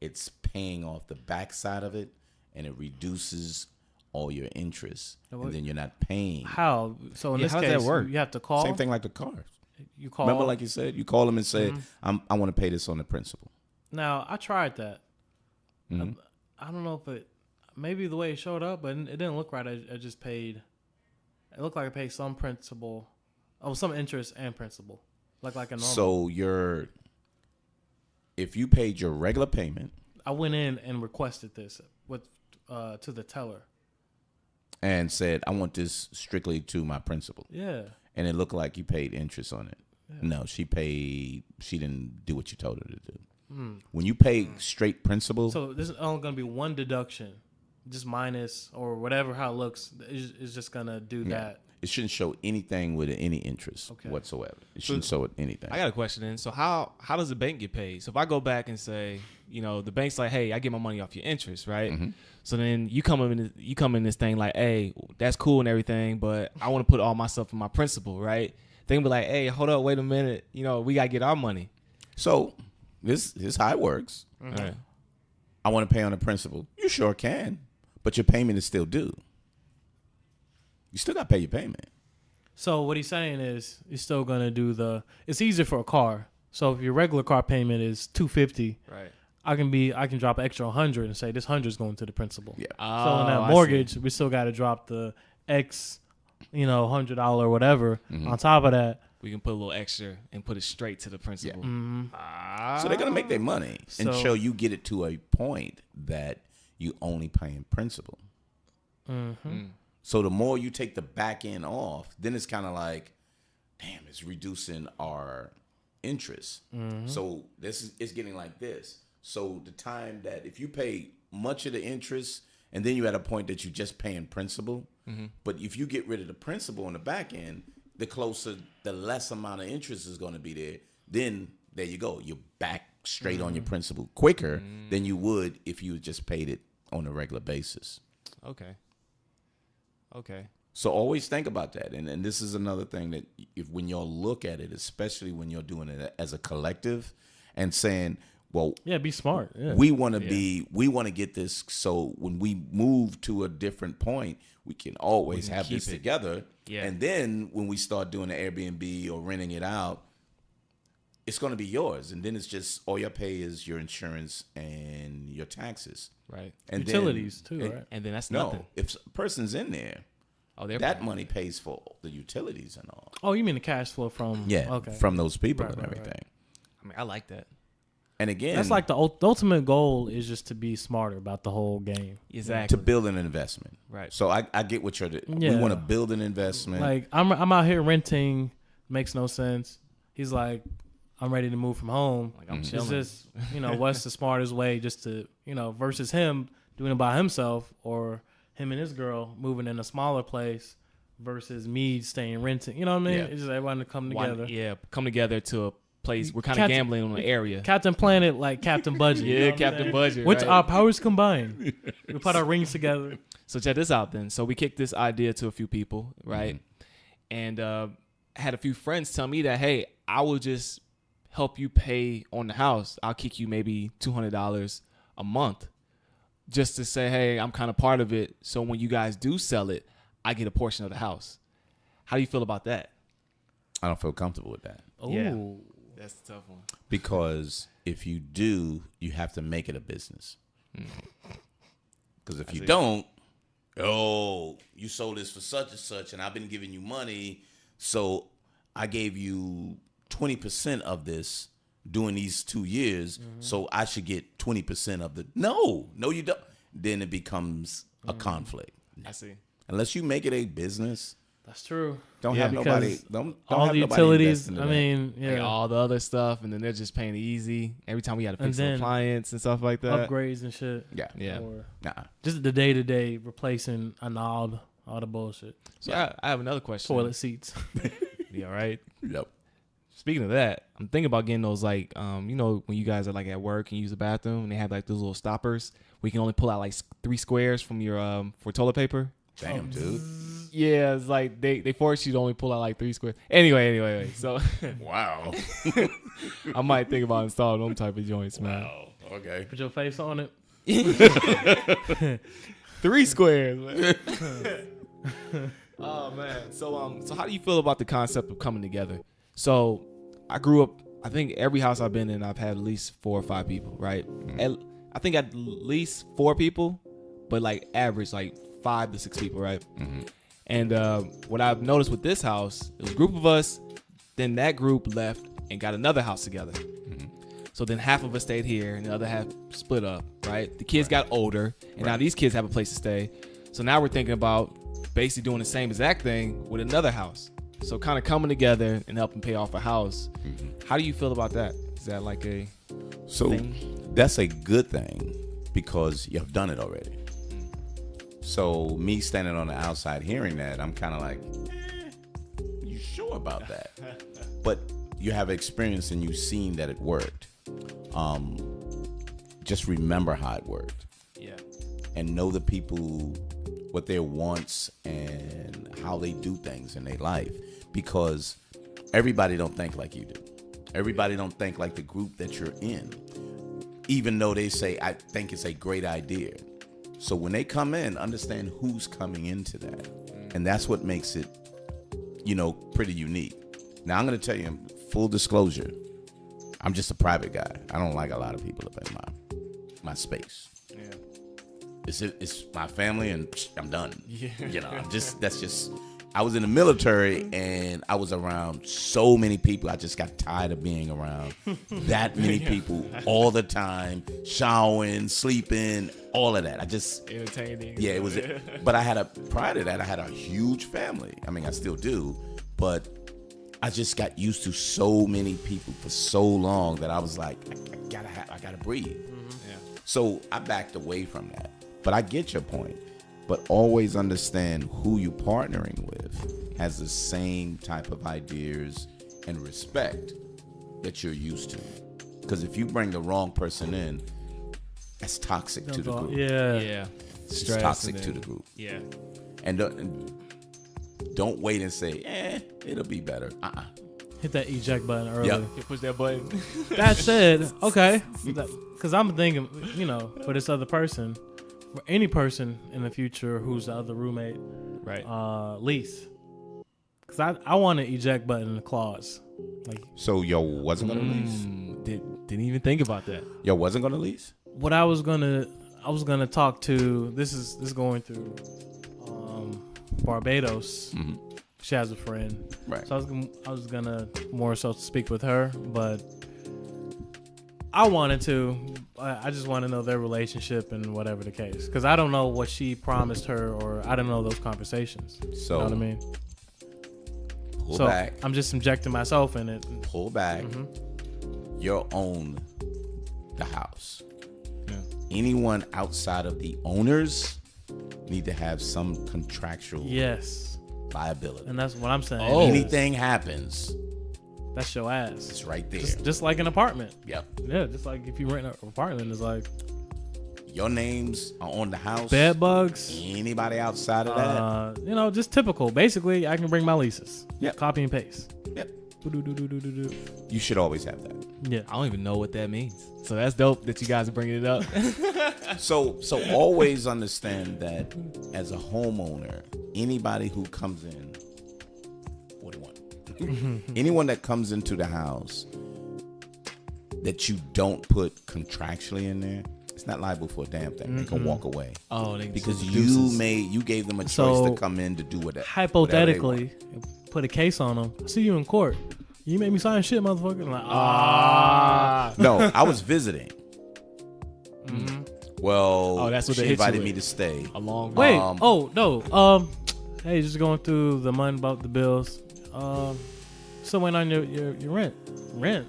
it's paying off the backside of it, and it reduces all your interest, and then you're not paying. How? So in Yeah, this how does case, that work? you have to call. Same thing like the cars. You call. Remember, like you said, you call them and say, I want to pay this on the principal. Now I tried that. Mhm. I don't know if maybe the way it showed up, but it didn't look right. I just paid. It looked like I paid some principal, some interest and principal, like a normal. So if you paid your regular payment I went in and requested this to the teller. and said, I want this strictly to my principal, Yeah. and it looked like you paid interest on it. No, she didn't do what you told her to do. When you pay straight principal, So this is only going to be one deduction, just minus or whatever how it looks. Is just going to do that. it shouldn't show anything with any interest Okay. whatsoever. It shouldn't show it anything. I got a question then. So how does the bank get paid? So if I go back and say, the bank's like, hey, I get my money off your interest, right? So then you come in this thing like, hey, that's cool and everything, but I want to put all my stuff in my principal, right? They can be like, hey, hold up, wait a minute, we gotta get our money. So this is how it works. All right. I want to pay on the principal. You sure can, but your payment is still due. You still got to pay your payment. So what he's saying is you're still gonna do it's easier for a car. So if your regular car payment is $250, Right. I can drop an extra $100 and say this $100 is going to the principal. Yeah. So in that mortgage, we still got to drop the X, $100 or whatever on top of that. We can put a little extra and put it straight to the principal. So they're going to make their money until you get it to a point that you only paying principal. So the more you take the back end off, then it's kind of like, damn, it's reducing our interest. So it's getting like this. So the time that if you pay much of the interest and then you're at a point that you're just paying principal, but if you get rid of the principal on the back end, the less amount of interest is going to be there. Then there you go. You're back straight on your principal quicker than you would if you just paid it on a regular basis. Okay. So always think about that. And this is another thing that when y'all look at it, especially when you're doing it as a collective and saying, well, Yeah, be smart. Yeah. we want to get this. So when we move to a different point, we can always have this together. Yeah. And then when we start doing the Airbnb or renting it out, it's going to be yours. And then it's just all you pay is your insurance and your taxes. Right. And Utilities too, right? And then that's No, nothing. if a person's in there, They're that money pays for the utilities and all. Oh, you mean the cash flow from? Okay. From those people Right, and right, everything. right. I mean, I like that. And again, That's like the ultimate goal is just to be smarter about the whole game. Exactly. to build an investment. Right. So I get what you're doing. Yeah. We want to build an investment. Like I'm out here renting, makes no sense. He's like, I'm ready to move from home. Like I'm It's chilling. just, what's the smartest way just to, versus him doing it by himself or him and his girl moving in a smaller place versus me staying renting. You know what I mean? Yeah. It's just everyone to come together. Come together to a place. We're kind of Captain- gambling on the area. Captain Planet, like Captain Budget. you know Yeah, what I'm Captain saying? Budget. Which right? our powers combine. We put our rings together. So check this out then. So we kicked this idea to a few people, right? And had a few friends tell me that, hey, I will just help you pay on the house. I'll kick you maybe $200 a month just to say, hey, I'm kind of part of it. So when you guys do sell it, I get a portion of the house. How do you feel about that? I don't feel comfortable with that. Yeah. Ooh. That's a tough one. Because if you do, you have to make it a business. Because if you see. don't, you sold this for such and such, and I've been giving you money, so I gave you 20% of this during these 2 years, so I should get 20% of the. No, you don't. Then it becomes a conflict. I see. Unless you make it a business, That's true. don't Yeah, have nobody. because Don't All have the nobody utilities, investing in I that. mean, yeah. Like all the other stuff, and then they're just paying easy. Every time we had to And fix an then appliance and stuff like that. upgrades and shit. Yeah. Or Nah. just the day-to-day replacing a knob, all the bullshit. So I have another question. Toilet seats. Yeah, right. Yep. Speaking of that, I'm thinking about getting those when you guys are like at work and use the bathroom and they have like those little stoppers where you can only pull out like 3 squares from your for toilet paper. Damn, dude. Yeah, it's like they force you to only pull out like 3 squares. Anyway, so Wow. I might think about installing them type of joints, man. Okay. Put your face on it. 3 squares, man. Oh man. So how do you feel about the concept of coming together? So I grew up, I think every house I've been in, I've had at least 4 or 5 people, right? I think at least 4 people, but like average, like 5 to 6 people, right? And what I've noticed with this house, it was a group of us, then that group left and got another house together. So then half of us stayed here and the other half split up, right? The kids got older, and now these kids have a place to stay. So now we're thinking about basically doing the same exact thing with another house. So kind of coming together and helping pay off a house. How do you feel about that? Is that like a thing? That's a good thing because you've done it already. So me standing on the outside hearing that, I'm kind of like, you sure about that? But you have experience and you've seen that it worked. Just remember how it worked. Yeah. And know the people, what their wants and how they do things in their life, because everybody don't think like you do. Everybody don't think like the group that you're in. even though they say, I think it's a great idea. So when they come in, understand who's coming into that. And that's what makes it, pretty unique. Now, I'm going to tell you, full disclosure, I'm just a private guy. I don't like a lot of people up in my space. Yeah. It's my family, and I'm done. Yeah. I was in the military, and I was around so many people. I just got tired of being around that many people all the time, showering, sleeping, all of that. I just entertaining. Yeah, it was. But prior to that, I had a huge family. I mean, I still do, but I just got used to so many people for so long that I was like, I gotta breathe. Mm-hmm. Yeah. So I backed away from that. But I get your point. But always understand who you're partnering with has the same type of ideas and respect that you're used to. Because if you bring the wrong person in, that's toxic to the group. Yeah. It's toxic to the group. Yeah. And don't wait and say, it'll be better. Hit that eject button early. Yep. You push that button. That said, okay, because I'm thinking, for this other person, for any person in the future who's the other roommate, Right. lease. Because I want an eject button clause. Like, So yo wasn't gonna lease? Didn't even think about that. Yo wasn't gonna lease? what I was gonna talk to. This is going through Barbados. Mm-hmm. She has a friend, Right. so I was gonna more so speak with her, but I wanted to. I just want to know their relationship and whatever the case, because I don't know what she promised her, or I don't know those conversations. So You know what I mean? pull So back. I'm just subjecting myself in it. Pull back. Mm-hmm. You'll own the house. Yeah. Anyone outside of the owners need to have some contractual Yes, liability. and that's what I'm saying. Oh. Anything happens, That's your ass. it's right there. Just like an apartment. Yep. Yeah, just like if you rent an apartment, it's like Your names are on the house. bed bugs. Anybody outside of that? Just typical. Basically, I can bring my leases. Yep. Copy and paste. Yep. Do-do-do-do-do-do. You should always have that. Yeah. I don't even know what that means. So that's dope that you guys are bringing it up. So always understand that as a homeowner, anybody who comes in, 41, anyone that comes into the house that you don't put contractually in there, it's not liable for a damn thing. They can walk away Oh, they because deuces. you gave them a choice So, to come in to do whatever. Hypothetically, put a case on them. I see you in court. You made me sign shit, motherfucker. I'm like, No, I was visiting. Well, Oh, that's what she they hit you invited with. me to stay. a long wait. Um, Oh no. Hey, just going through the money about the bills. Still waiting on your rent. Rent.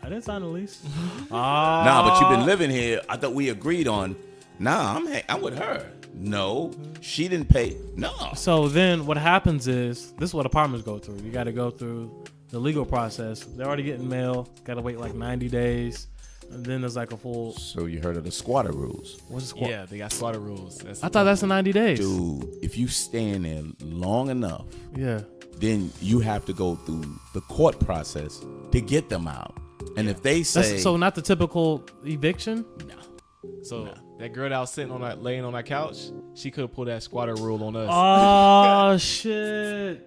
I didn't sign the lease. Nah, but you've been living here. I thought we agreed on. Nah, I'm with her. No, she didn't pay. No. So then what happens is, this is what apartments go through. You got to go through the legal process. They're already getting mail. Got to wait like 90 days. And then there's like a full, So you heard of the squatter rules, what's the squad? Yeah, they got squatter rules. I thought that's the 90 days. dude? If you stay in there long enough, Yeah. then you have to go through the court process to get them out. And if they say That's, so not the typical eviction? no, So that girl that was sitting on that, laying on that couch, she could have pulled that squatter rule on us. Oh, shit.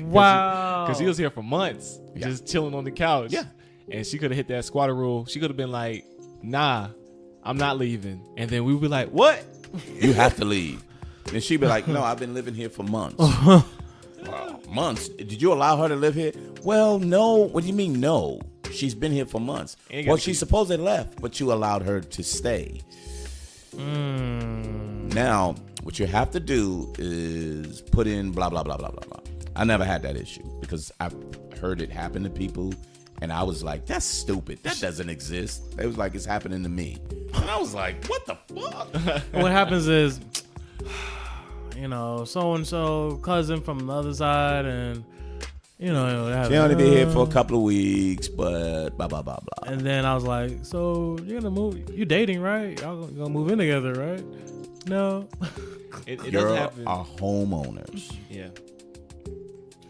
Wow. Because he was here for months, Yeah. just chilling on the couch. Yeah. And she could have hit that squatter rule. She could have been like, nah, I'm not leaving. And then we would be like, what? you have to leave. And she'd be like, no, I've been living here for months. Wow, months? Did you allow her to live here? Well, no. What do you mean no? She's been here for months. Ain't Well, gotta she be- supposedly left, but you allowed her to stay. Now, what you have to do is put in blah, blah, blah, blah, blah, blah. I never had that issue because I've heard it happen to people. And I was like, that's stupid. That doesn't exist. It was like, it's happening to me. And I was like, what the fuck? What happens is, so-and-so cousin from the other side, and, She only be here for a couple of weeks, but blah, blah, blah, blah. And then I was like, so you're going to move, you dating, right? Y'all going to move in together, right? No. It You're doesn't a happen. homeowners. Yeah.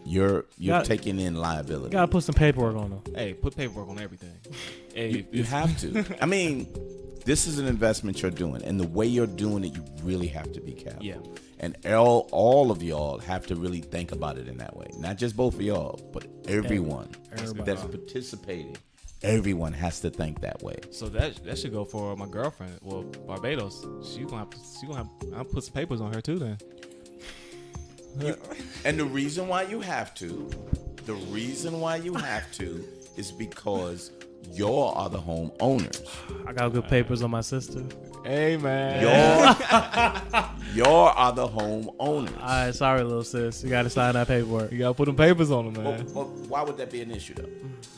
You're Got- taking in liability. Got to put some paperwork on them. Hey, put paperwork on everything. Hey, You have to. I mean, this is an investment you're doing, and the way you're doing it, you really have to be careful. Yeah. And all of y'all have to really think about it in that way. Not just both of y'all, but everyone that's participating. Everyone has to think that way. So that should go for my girlfriend. Well, Barbados. I'll put some papers on her too then. And the reason why you have to, is because y'all are the home owners. I got good papers on my sister. Hey man. Y'all are the home owners. All right, sorry, little sis. You got to sign that paperwork. You gotta put them papers on them, man. Well, why would that be an issue though?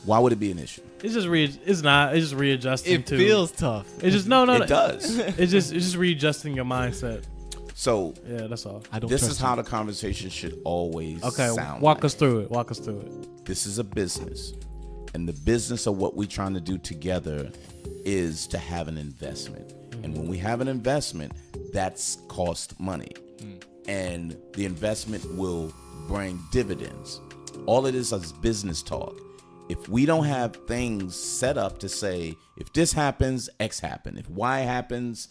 Why would it be an issue? It's just it's not. It's just readjusting. It feels tough. It's just no. It does. It's just readjusting your mindset. So yeah, that's all. This is how the conversation should always sound. Walk us through it. This is a business, and the business of what we're trying to do together is to have an investment. And when we have an investment, that's cost money, and the investment will bring dividends. All it is business talk. If we don't have things set up to say, if this happens, X happen. If Y happens,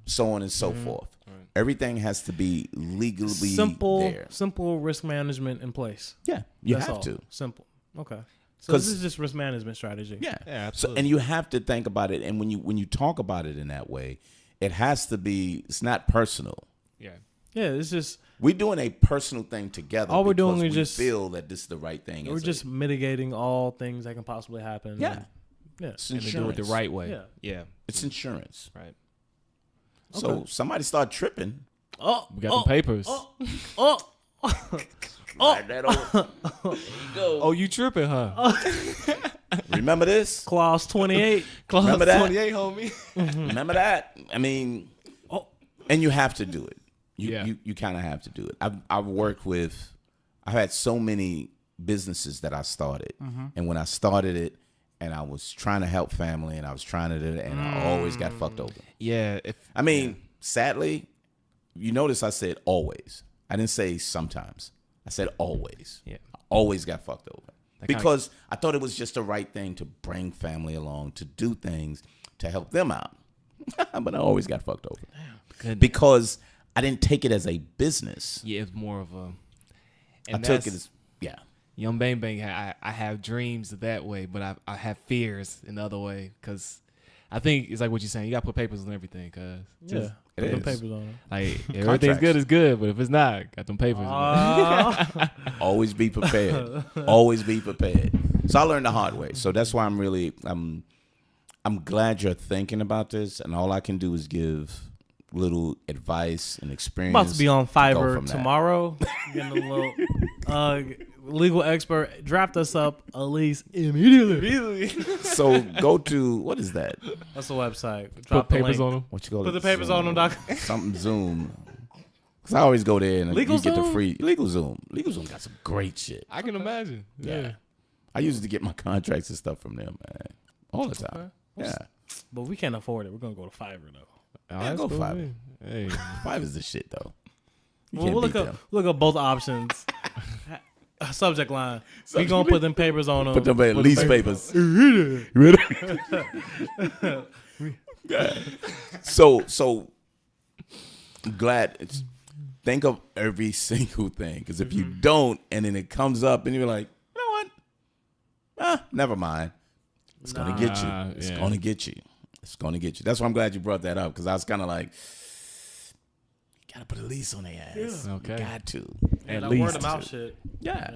so on and so forth. Everything has to be legally there. Simple risk management in place. Yeah, you That's have all. to. Simple. Okay. So this is just risk management strategy. Yeah, absolutely. So, and you have to think about it. And when you talk about it in that way, it has to be. It's not personal. Yeah. Yeah, it's just we're doing a personal thing together. All we're doing is we just feel that this is the right thing. We're just mitigating all things that can possibly happen. Yeah. Yeah. It's and to do it the right way. Yeah. It's insurance. Right. So somebody start tripping. Oh, we got the papers. That over. There you go. Oh, you tripping, huh? Remember this? Clause 28. Clause Remember that? 28, homie. Remember that? I mean, and you have to do it. You kind of have to do it. I've had so many businesses that I started, and when I started it, and I was trying to help family, and I was trying to do it, and I always got fucked over. Yeah. Sadly, you notice I said always. I didn't say sometimes. I said always. Yeah. I always got fucked over. Because I thought it was just the right thing to bring family along, to do things, to help them out. But I always got fucked over. Damn. Because I didn't take it as a business. Yeah, it's more of a... I took it as, Young Bang Bang, I have dreams that way, but I have fears in the other way. Because I think it's like what you're saying. You got to put papers on everything. Cause it is. Put papers on it. Like, everything's good is good, but if it's not, got them papers. Always be prepared. Always be prepared. So I learned the hard way. So that's why I'm glad you're thinking about this, and all I can do is give little advice and experience. I'm about to be on Fiverr tomorrow. Getting a little legal expert. Draft us up a lease immediately. So go to, what is that? That's the website. Put papers on them. What you call Put it? the papers on them, doc. Something Zoom. Because I always go there and Legal you get the Zoom? free. Legal Zoom. Legal Zoom got some great shit. I can imagine. Yeah. I used to get my contracts and stuff from them, man. All the time. Okay. Yeah. But we can't afford it. We're going to go to Fiverr, though. Yeah, go cool. Fiverr. Hey. Fiverr's the shit, though. We'll look up both options. Subject line. We gonna put them papers on them. Put them lease papers. So I'm glad. Think of every single thing, because if you don't, and then it comes up, and you're like, you know what? Never mind. It's gonna get you. It's gonna get you. It's gonna get you. That's why I'm glad you brought that up, because I was kind of like, you gotta put a lease on their ass. Yeah. Okay. You got to. And At that least. word of mouth shit. Yeah.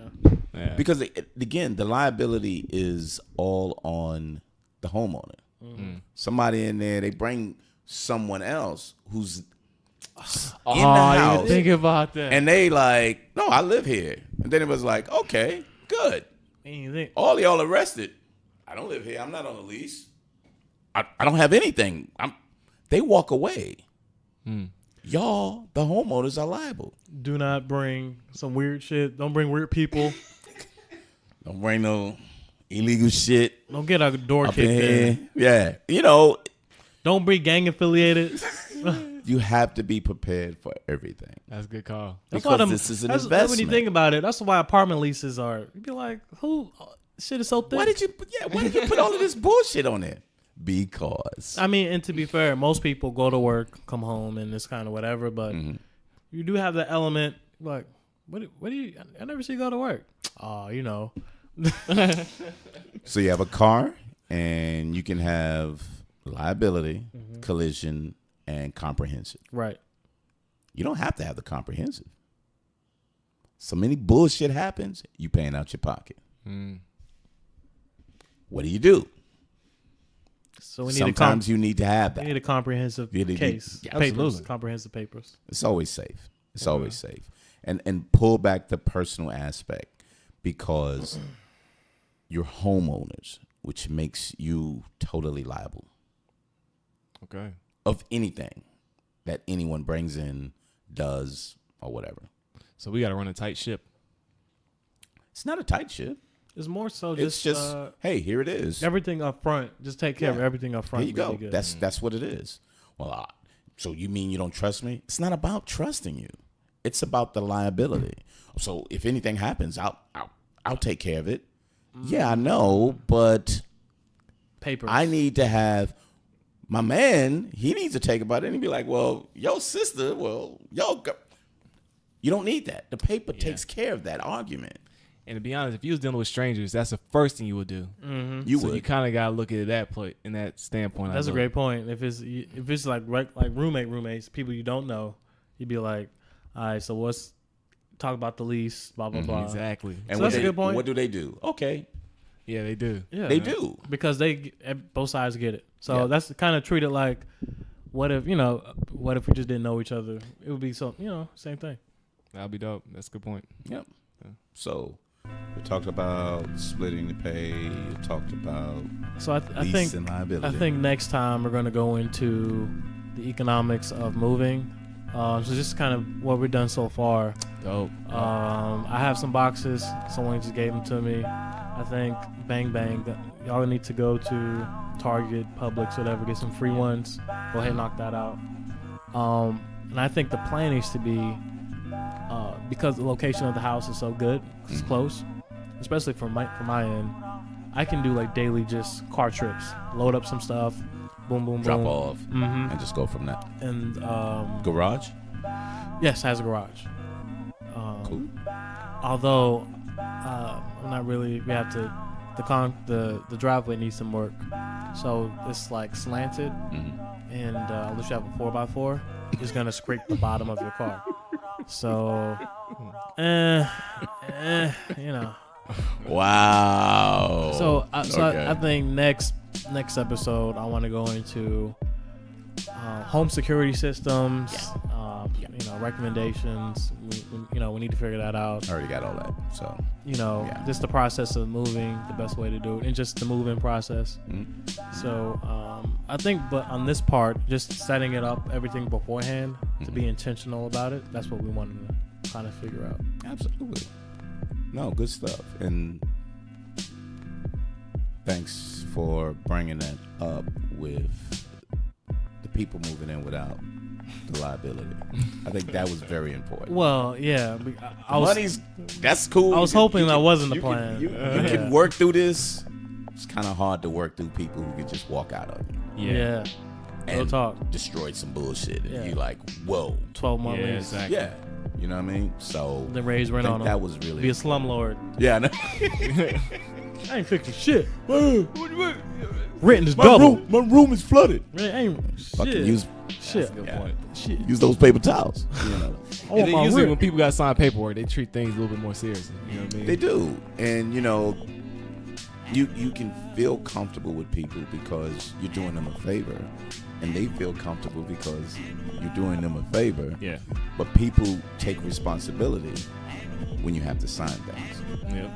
Yeah. Because again, the liability is all on the homeowner. Somebody in there, they bring someone else who's in the house. You think about that. And they like, no, I live here. And then it was like, okay, good. All y'all arrested. I don't live here. I'm not on a lease. I don't have anything. They walk away. Y'all, the homeowners, are liable. Do not bring some weird shit. Don't bring weird people. Don't bring no illegal shit. Don't get a door up kicked in. Yeah. You know. Don't be gang affiliated. You have to be prepared for everything. That's a good call. Because this is an investment. When you think about it, that's why apartment leases are. You'd be like, who? Shit is so thick. Why did you put all of this bullshit on there? Because I mean, and to be fair, most people go to work, come home, and it's kind of whatever. But you do have that element, like, what do you? I never see you go to work. Oh, you know. So you have a car, and you can have liability, collision, and comprehensive. Right. You don't have to have the comprehensive. So many bullshit happens, you paying out your pocket. What do? So we need Sometimes you need to have that. We need a comprehensive case. Yeah, Papers, absolutely. comprehensive papers. It's always safe. It's always safe. And pull back the personal aspect, because you're homeowners, which makes you totally liable Okay. of anything that anyone brings in, does, or whatever. So we got to run a tight ship. It's not a tight ship. It's more so It's just hey, here it is. everything up front. Just take care of everything up front. Here you really go. good. That's what it is. Well, so you mean you don't trust me? It's not about trusting you. It's about the liability. So if anything happens, I'll take care of it. Yeah, I know, but papers. I need to have my man. He needs to take about it and be like, well, your sister. Well, you don't need that. The paper takes care of that argument. And to be honest, if you was dealing with strangers, that's the first thing you would do. You So would. you kind of got to look at it that point, in that standpoint. That's a great point. If it's like roommates, people you don't know, you'd be like, all right, so what's talk about the lease, blah blah blah. Exactly. And So that's a good point. What do they do? Okay, Yeah, they do. Yeah, they do. because both sides get it. So Yeah. that's kind of treated like, what if we just didn't know each other? It would be same thing. That'll be dope. That's a good point. Yep. So we talked about splitting the pay. We talked about So I lease think and liability. I think next time we're going to go into the economics of moving. So just kind of what we've done so far. Dope. I have some boxes. Someone just gave them to me. I think Bang Bang. Y'all need to go to Target, Publix, whatever. Get some free ones. Go ahead and knock that out. And I think the plan needs to be because the location of the house is so good, it's close. Especially from my end, I can do like daily just car trips. Load up some stuff. Boom, boom, drop boom. off and just go from that. And Garage. yes, it has a garage. Cool. Although I'm not really. We have to. The driveway needs some work, so it's like slanted, and unless you have a 4x4, it's gonna scrape the bottom of your car. So, you know. Wow. So Okay. I think next episode I want to go into home security systems. Recommendations. We need to figure that out. I already got all that. So Just the process of moving, the best way to do it, and just the move-in process. So I think, but on this part, just setting it up, everything beforehand, to be intentional about it. That's what we wanted to kind of figure out. absolutely. No, good stuff. And thanks for bringing that up with the people moving in without the liability. I think that was very important. Well, yeah, That's cool. I was hoping that wasn't the you plan. You can work through this. It's kind of hard to work through people who can just walk out on you Yeah. Real and talk. destroy some bullshit. And Yeah. you're like, whoa. 12-month Yeah, lease. exactly. Yeah. You know what I mean? So Then raise I rent think on them. that was really Be a slumlord. Yeah. I know. I ain't fixing shit. Rent is double. My room is flooded. Man, ain't Fucking shit. use Shit. Good Yeah. point. Shit. use those paper towels. You know. I And want then my usually rent. when people got signed paperwork, they treat things a little bit more seriously. You know what I mean? They do. And you can feel comfortable with people because you're doing them a favor, and they feel comfortable because you're doing them a favor. Yeah. But people take responsibility when you have to sign things. Yep.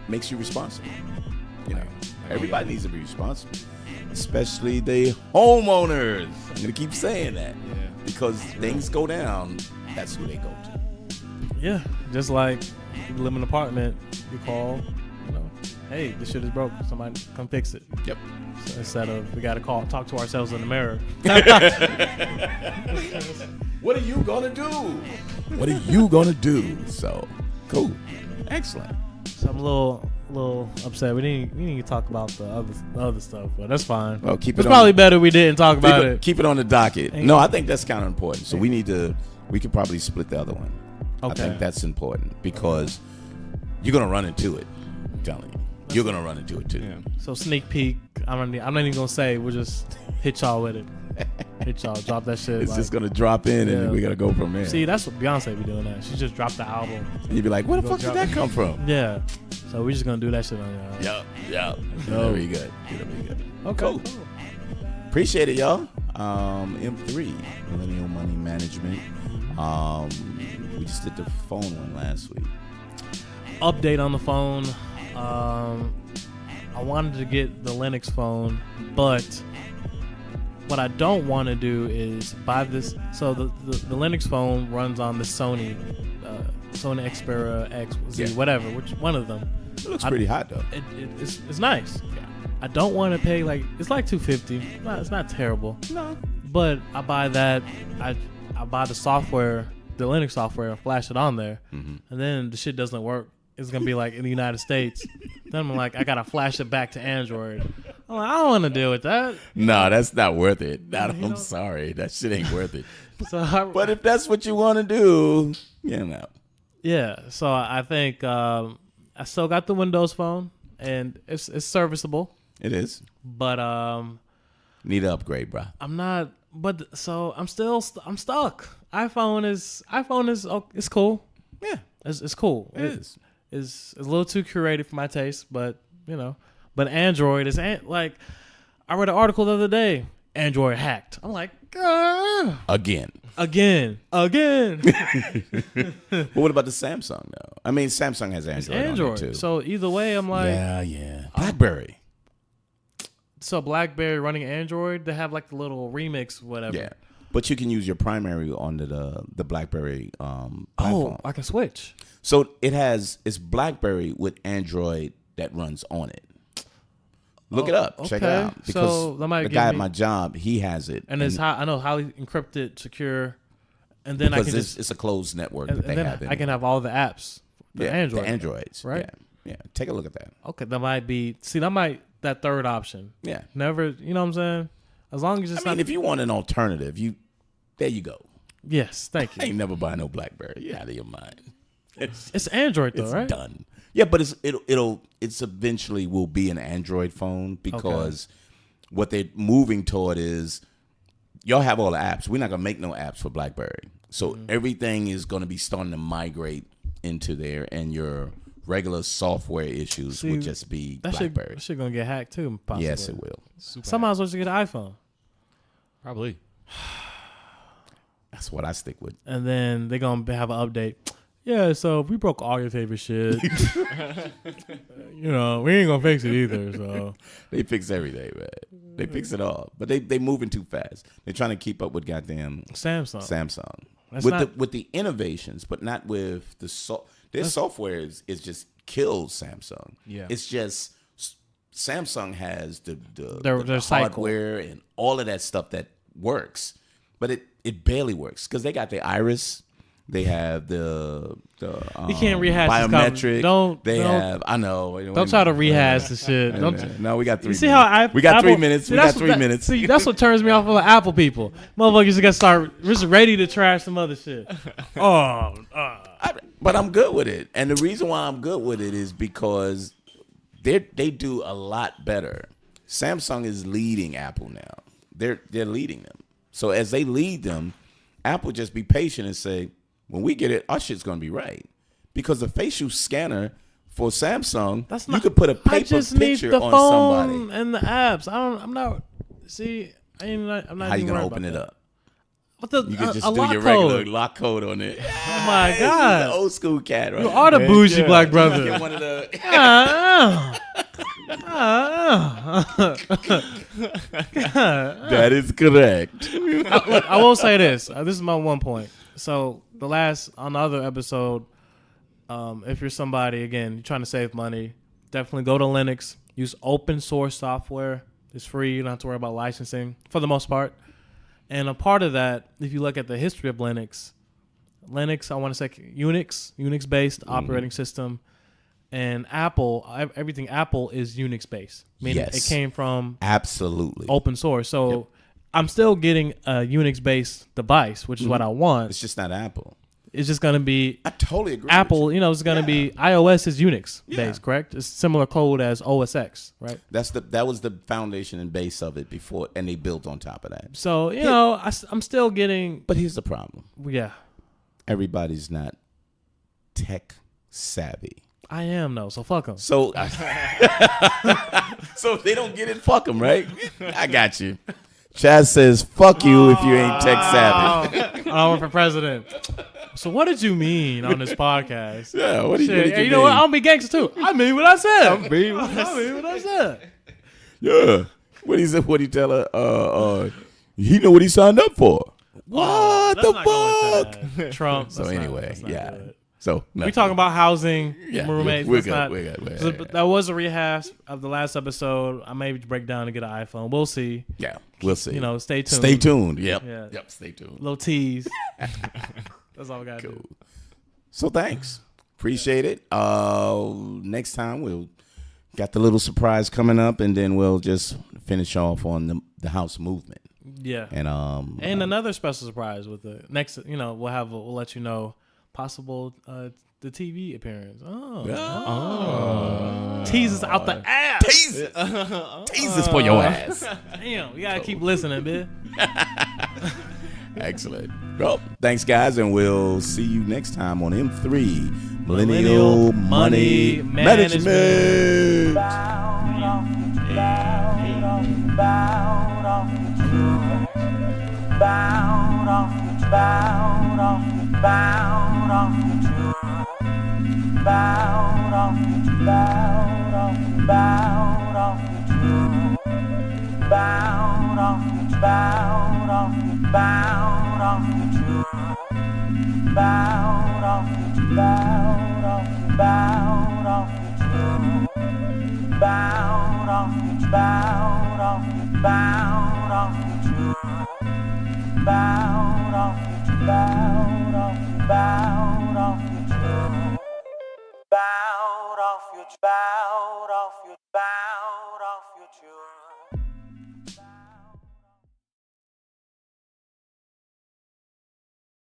Makes you responsible. Everybody needs to be responsible, especially the homeowners. I'm gonna keep saying that because things go down. That's who they go to. Yeah, just like you live in an apartment, you call, hey, this shit is broke. Somebody come fix it. Yep. So instead of we gotta talk to ourselves in the mirror. What are you gonna do? What are you gonna do? So cool, excellent. So I'm a little a little upset. We didn't talk about the other stuff, but that's fine. Well, keep It's it probably better we didn't talk about it. Keep it on the docket. Ain't- No, I think that's kind of important. So we could probably split the other one. I Okay. think that's important because you're gonna run into it. I'm telling you, you're gonna run into it too. Yeah. So sneak peek. I'm not even gonna say. We'll just hit y'all with it. Hit y'all. Drop that shit. It's like- just gonna drop in, and Yeah. we gotta go from there. See, that's what Beyonce be doing. That she just dropped the album. And you'd be like, "Where the fuck did drop- that come from?" Yeah. So we're just gonna do that shit on y'all. Yep. That'll be good. That'll be good. Okay. Cool. Appreciate it, y'all. M3 Millennial Money Management. We just did the phone one last week. Update on the phone. I wanted to get the Linux phone, but what I don't want to do is buy this. So the Linux phone runs on the Sony Xperia X, Z, Yeah. whatever, which one of them. It looks pretty hot though. It's nice. I don't want to pay it's like $250. It's not terrible. No. But I buy that. I buy the software, the Linux software, and flash it on there, and then the shit doesn't work. It's gonna be like in the United States. Then I'm like, I gotta flash it back to Android. I'm like, I don't want to deal with that. No, that's not worth it. I'm know- sorry. That shit ain't worth it. So But if that's what you want to do, yeah. So I think I still got the Windows phone, and it's serviceable. it is. But Need an upgrade, bro. I'm not. But so I'm stuck. iPhone is it's cool. Yeah, It's cool. it is. It's a little too curated for my taste, but but Android is like I read an article the other day. Android hacked. I'm like, Again. again. But what about the Samsung though? I mean, Samsung has Android, on Android. it too. So either way, I'm like, yeah. BlackBerry. so BlackBerry running Android, they have like the little remix, whatever. Yeah. But you can use your primary on the BlackBerry platform. Oh, I can switch. So it's BlackBerry with Android that runs on it. Look it up. Check it okay. out. Because So that might the give guy at me- my job, he has it. And it's I know highly encrypted, secure, and then I because can just it's a closed network and that they then have in I it. can have all the apps. The Android. The Androids. right? Yeah. Take a look at that. Okay, that third option. Yeah. Never, you know what I'm saying? As long as it's I mean, not. if you want an alternative, there you go. Yes, thank I you. ain't never buy no BlackBerry. You're out of your mind. It's Android though, It's right? done. Yeah, but it's eventually will be an Android phone because what they're moving toward is y'all have all the apps. We're not gonna make no apps for BlackBerry, so everything is gonna be starting to migrate into there, and your regular software issues See, will just be That BlackBerry. shit gonna get hacked too. Possibly. Yes, it will. Somebody's supposed to get an iPhone, Probably. That's what I stick with. and then they're gonna have an update. Yeah, so we broke all your favorite shit. We ain't gonna fix it either. So They fix everything, man. They fix it all, but they moving too fast. They're trying to keep up with goddamn Samsung. That's with the innovations, but not with their software is just kills Samsung. Yeah. It's just Samsung has the Their cycle. hardware and all of that stuff that works, but it barely works because they got the Iris. They have the You can't rehash this biometric. Don't have. I know. Don't try to rehash the shit. No, we got 3 You see minutes. how we got Apple, 3 minutes. See, We that's got what 3 that- minutes. See, that's what turns me off of Apple people. Motherfuckers just gotta start just ready to trash some other shit. But I'm good with it, and the reason why I'm good with it is because they do a lot better. Samsung is leading Apple now. They're leading them. So as they lead them, Apple just be patient and say, when we get it, our shit's gonna be right. Because the facial scanner for Samsung, you could put a I paper just need picture the on phone somebody. and the apps. I'm not. See, I'm not. How you even gonna worried open about it that. up? What the? You could just a do lock your regular code. lock code on it. Oh my The god! old school cat, right? You are the bougie black Get brother. one of the. That is correct. Look, I will say this. This is my one point. So on the other episode, if you're somebody again you're trying to save money, definitely go to Linux. Use open source software. It's free. You don't have to worry about licensing for the most part. And a part of that, if you look at the history of Linux, I want to say Unix based operating system. And everything Apple is Unix based, meaning Yes. it came from Absolutely. open source. So I'm still getting a Unix based device, which is what I want. It's just not Apple. It's just going to be I totally agree. Apple, with you. it's going to be iOS is Unix Yeah. based, correct? It's similar code as OS X, right? That was the foundation and base of it before, and they built on top of that. So, I'm still getting, But here's the problem: yeah, everybody's not tech savvy. I am though. So fuck them. So, so if they don't get it, fuck them, right? I got you. Chaz says, "Fuck you if you ain't tech savvy." I run for president. So what did you mean on this podcast? Yeah, what do you Shit, mean? you know what? I'm be gangster too. I mean what I said. I mean what I said. Yeah. What he said? What he tell her? He know what he signed up for. What Let's the not go into fuck? that. Trump. So anyway, yeah. Good. So We talking about housing, Yeah, roommates. we're Let's good, not- we're good. So that was a rehash of the last episode. I may break down to get an iPhone. We'll see. Yeah, we'll see. Stay tuned. Stay tuned. Yep. Yeah. Yep. Stay tuned. Little tease. That's all we got to do. So thanks. Appreciate it. Next time we'll got the little surprise coming up, and then we'll just finish off on the house movement. Yeah. And Another special surprise with the next, we'll let you know possible the TV appearance. Teases out the ass. teases for your ass. Damn, you gotta keep listening, man. Excellent. Well, thanks guys, and we'll see you next time on M3 Millennial Money Management. Bound off your bound off your truth. Bound off your bound off your bound off your truth. Bound off your bound off your bound off your truth. Bound off your bound off your bound off your truth. Bound off your bound off your bound off your truth. Bound off your bound off your bound off your truth. Bound off your bound off your bound off your truth. Bound off your bound off your bound off your truth.